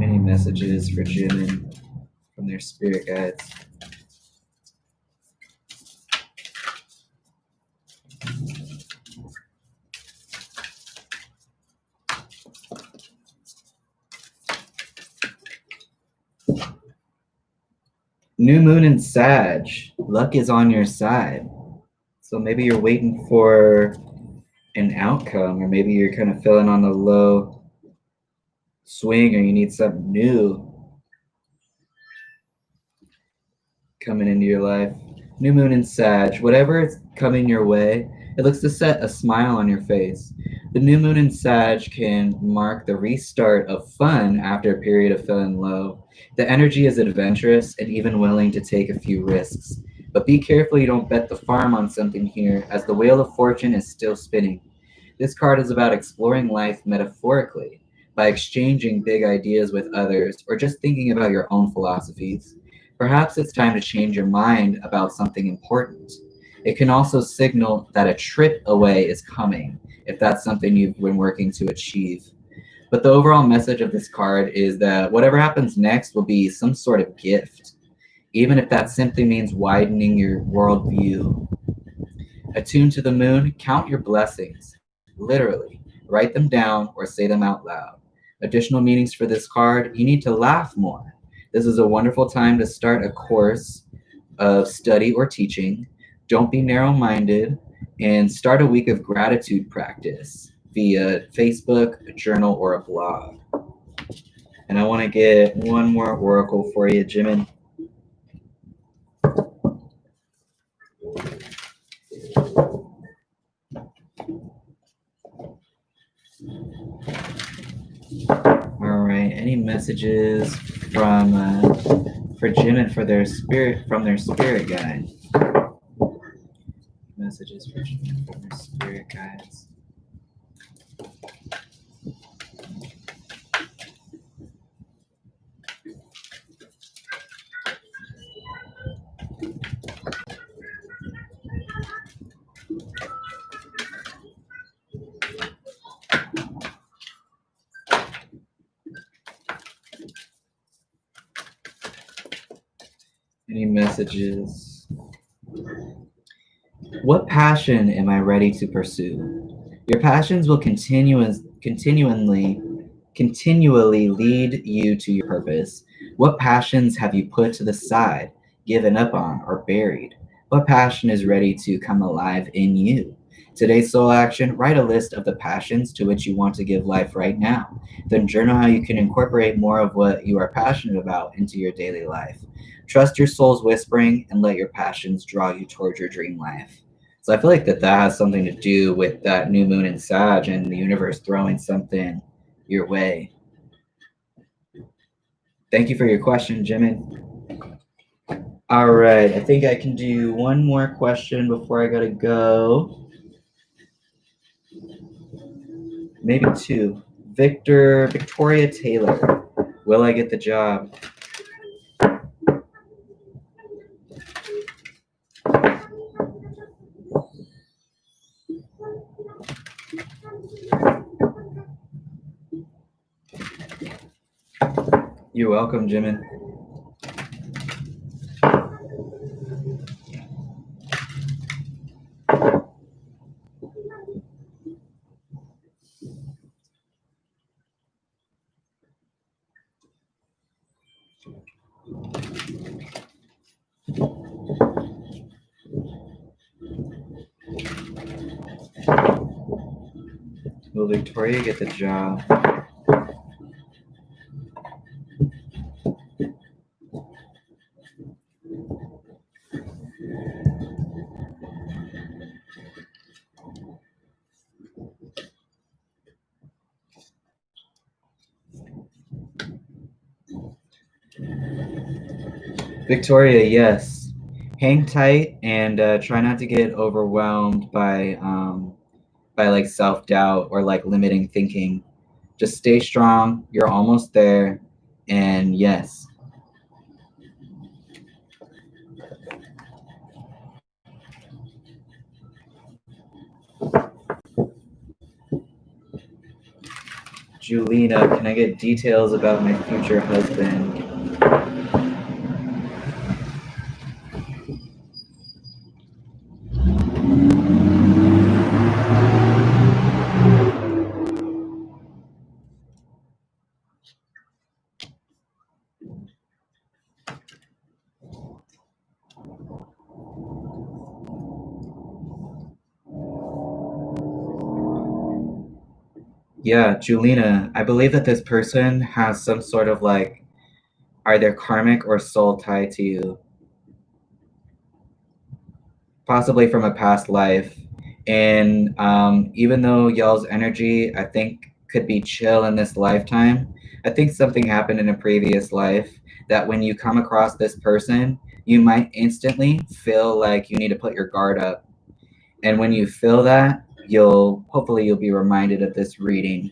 Any messages for Jimin from their spirit guides? New moon in Sag. Luck is on your side. So maybe you're waiting for an outcome, or maybe you're kind of feeling on the low swing, or you need something new coming into your life. New moon in Sag. Whatever is coming your way, it looks to set a smile on your face. The new moon in Sag can mark the restart of fun after a period of feeling low. The energy is adventurous and even willing to take a few risks. But be careful you don't bet the farm on something here, as the wheel of fortune is still spinning. This card is about exploring life metaphorically, by exchanging big ideas with others, or just thinking about your own philosophies. Perhaps it's time to change your mind about something important. It can also signal that a trip away is coming, if that's something you've been working to achieve. But the overall message of this card is that whatever happens next will be some sort of gift, even if that simply means widening your worldview. Attuned to the moon, count your blessings, literally. Write them down or say them out loud. Additional meanings for this card: you need to laugh more. This is a wonderful time to start a course of study or teaching. Don't be narrow minded, and start a week of gratitude practice via Facebook, a journal, or a blog. And I want to get one more oracle for you, Jimin. All right. Any messages from for Jimin for their spirit from their spirit guide? Messages for Jimin from their spirit guides. Any messages? What passion am I ready to pursue? Your passions will continually lead you to your purpose. What passions have you put to the side, given up on, or buried? What passion is ready to come alive in you? Today's soul action: write a list of the passions to which you want to give life right now. Then journal how you can incorporate more of what you are passionate about into your daily life. Trust your soul's whispering and let your passions draw you toward your dream life. So I feel like that has something to do with that new moon in Sag and the universe throwing something your way. Thank you for your question, Jimin. All right, I think I can do one more question before I gotta go. Maybe two. Victoria Taylor, will I get the job? You're welcome, Jimin. Will Victoria get the job? Victoria, yes. Hang tight and try not to get overwhelmed by like self-doubt or like limiting thinking. Just stay strong. You're almost there. And yes. Julina, can I get details about my future husband? Yeah, Julina, I believe that this person has some sort of like either karmic or soul tie to you, possibly from a past life. And even though y'all's energy, I think, could be chill in this lifetime, I think something happened in a previous life that when you come across this person, you might instantly feel like you need to put your guard up. And when you feel that, you'll be reminded of this reading.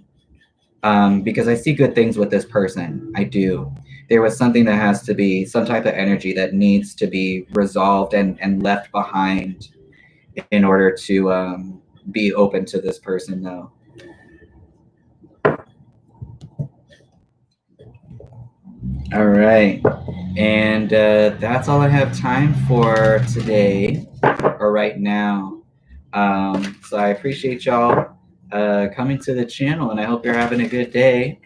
Because I see good things with this person. I do. There was something that has to be some type of energy that needs to be resolved and left behind. in order to be open to this person, though. All right. And that's all I have time for today, or right now. So I appreciate y'all coming to the channel, and I hope you're having a good day.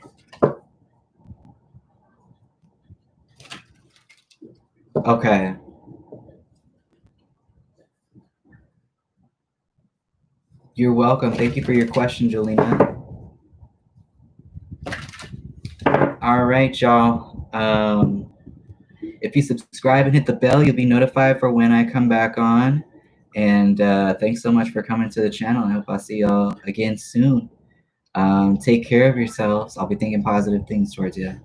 Okay. You're welcome. Thank you for your question, Jolena. All right, y'all. If you subscribe and hit the bell, you'll be notified for when I come back on. And thanks so much for coming to the channel. I hope I'll see y'all again soon. Take care of yourselves. I'll be thinking positive things towards you.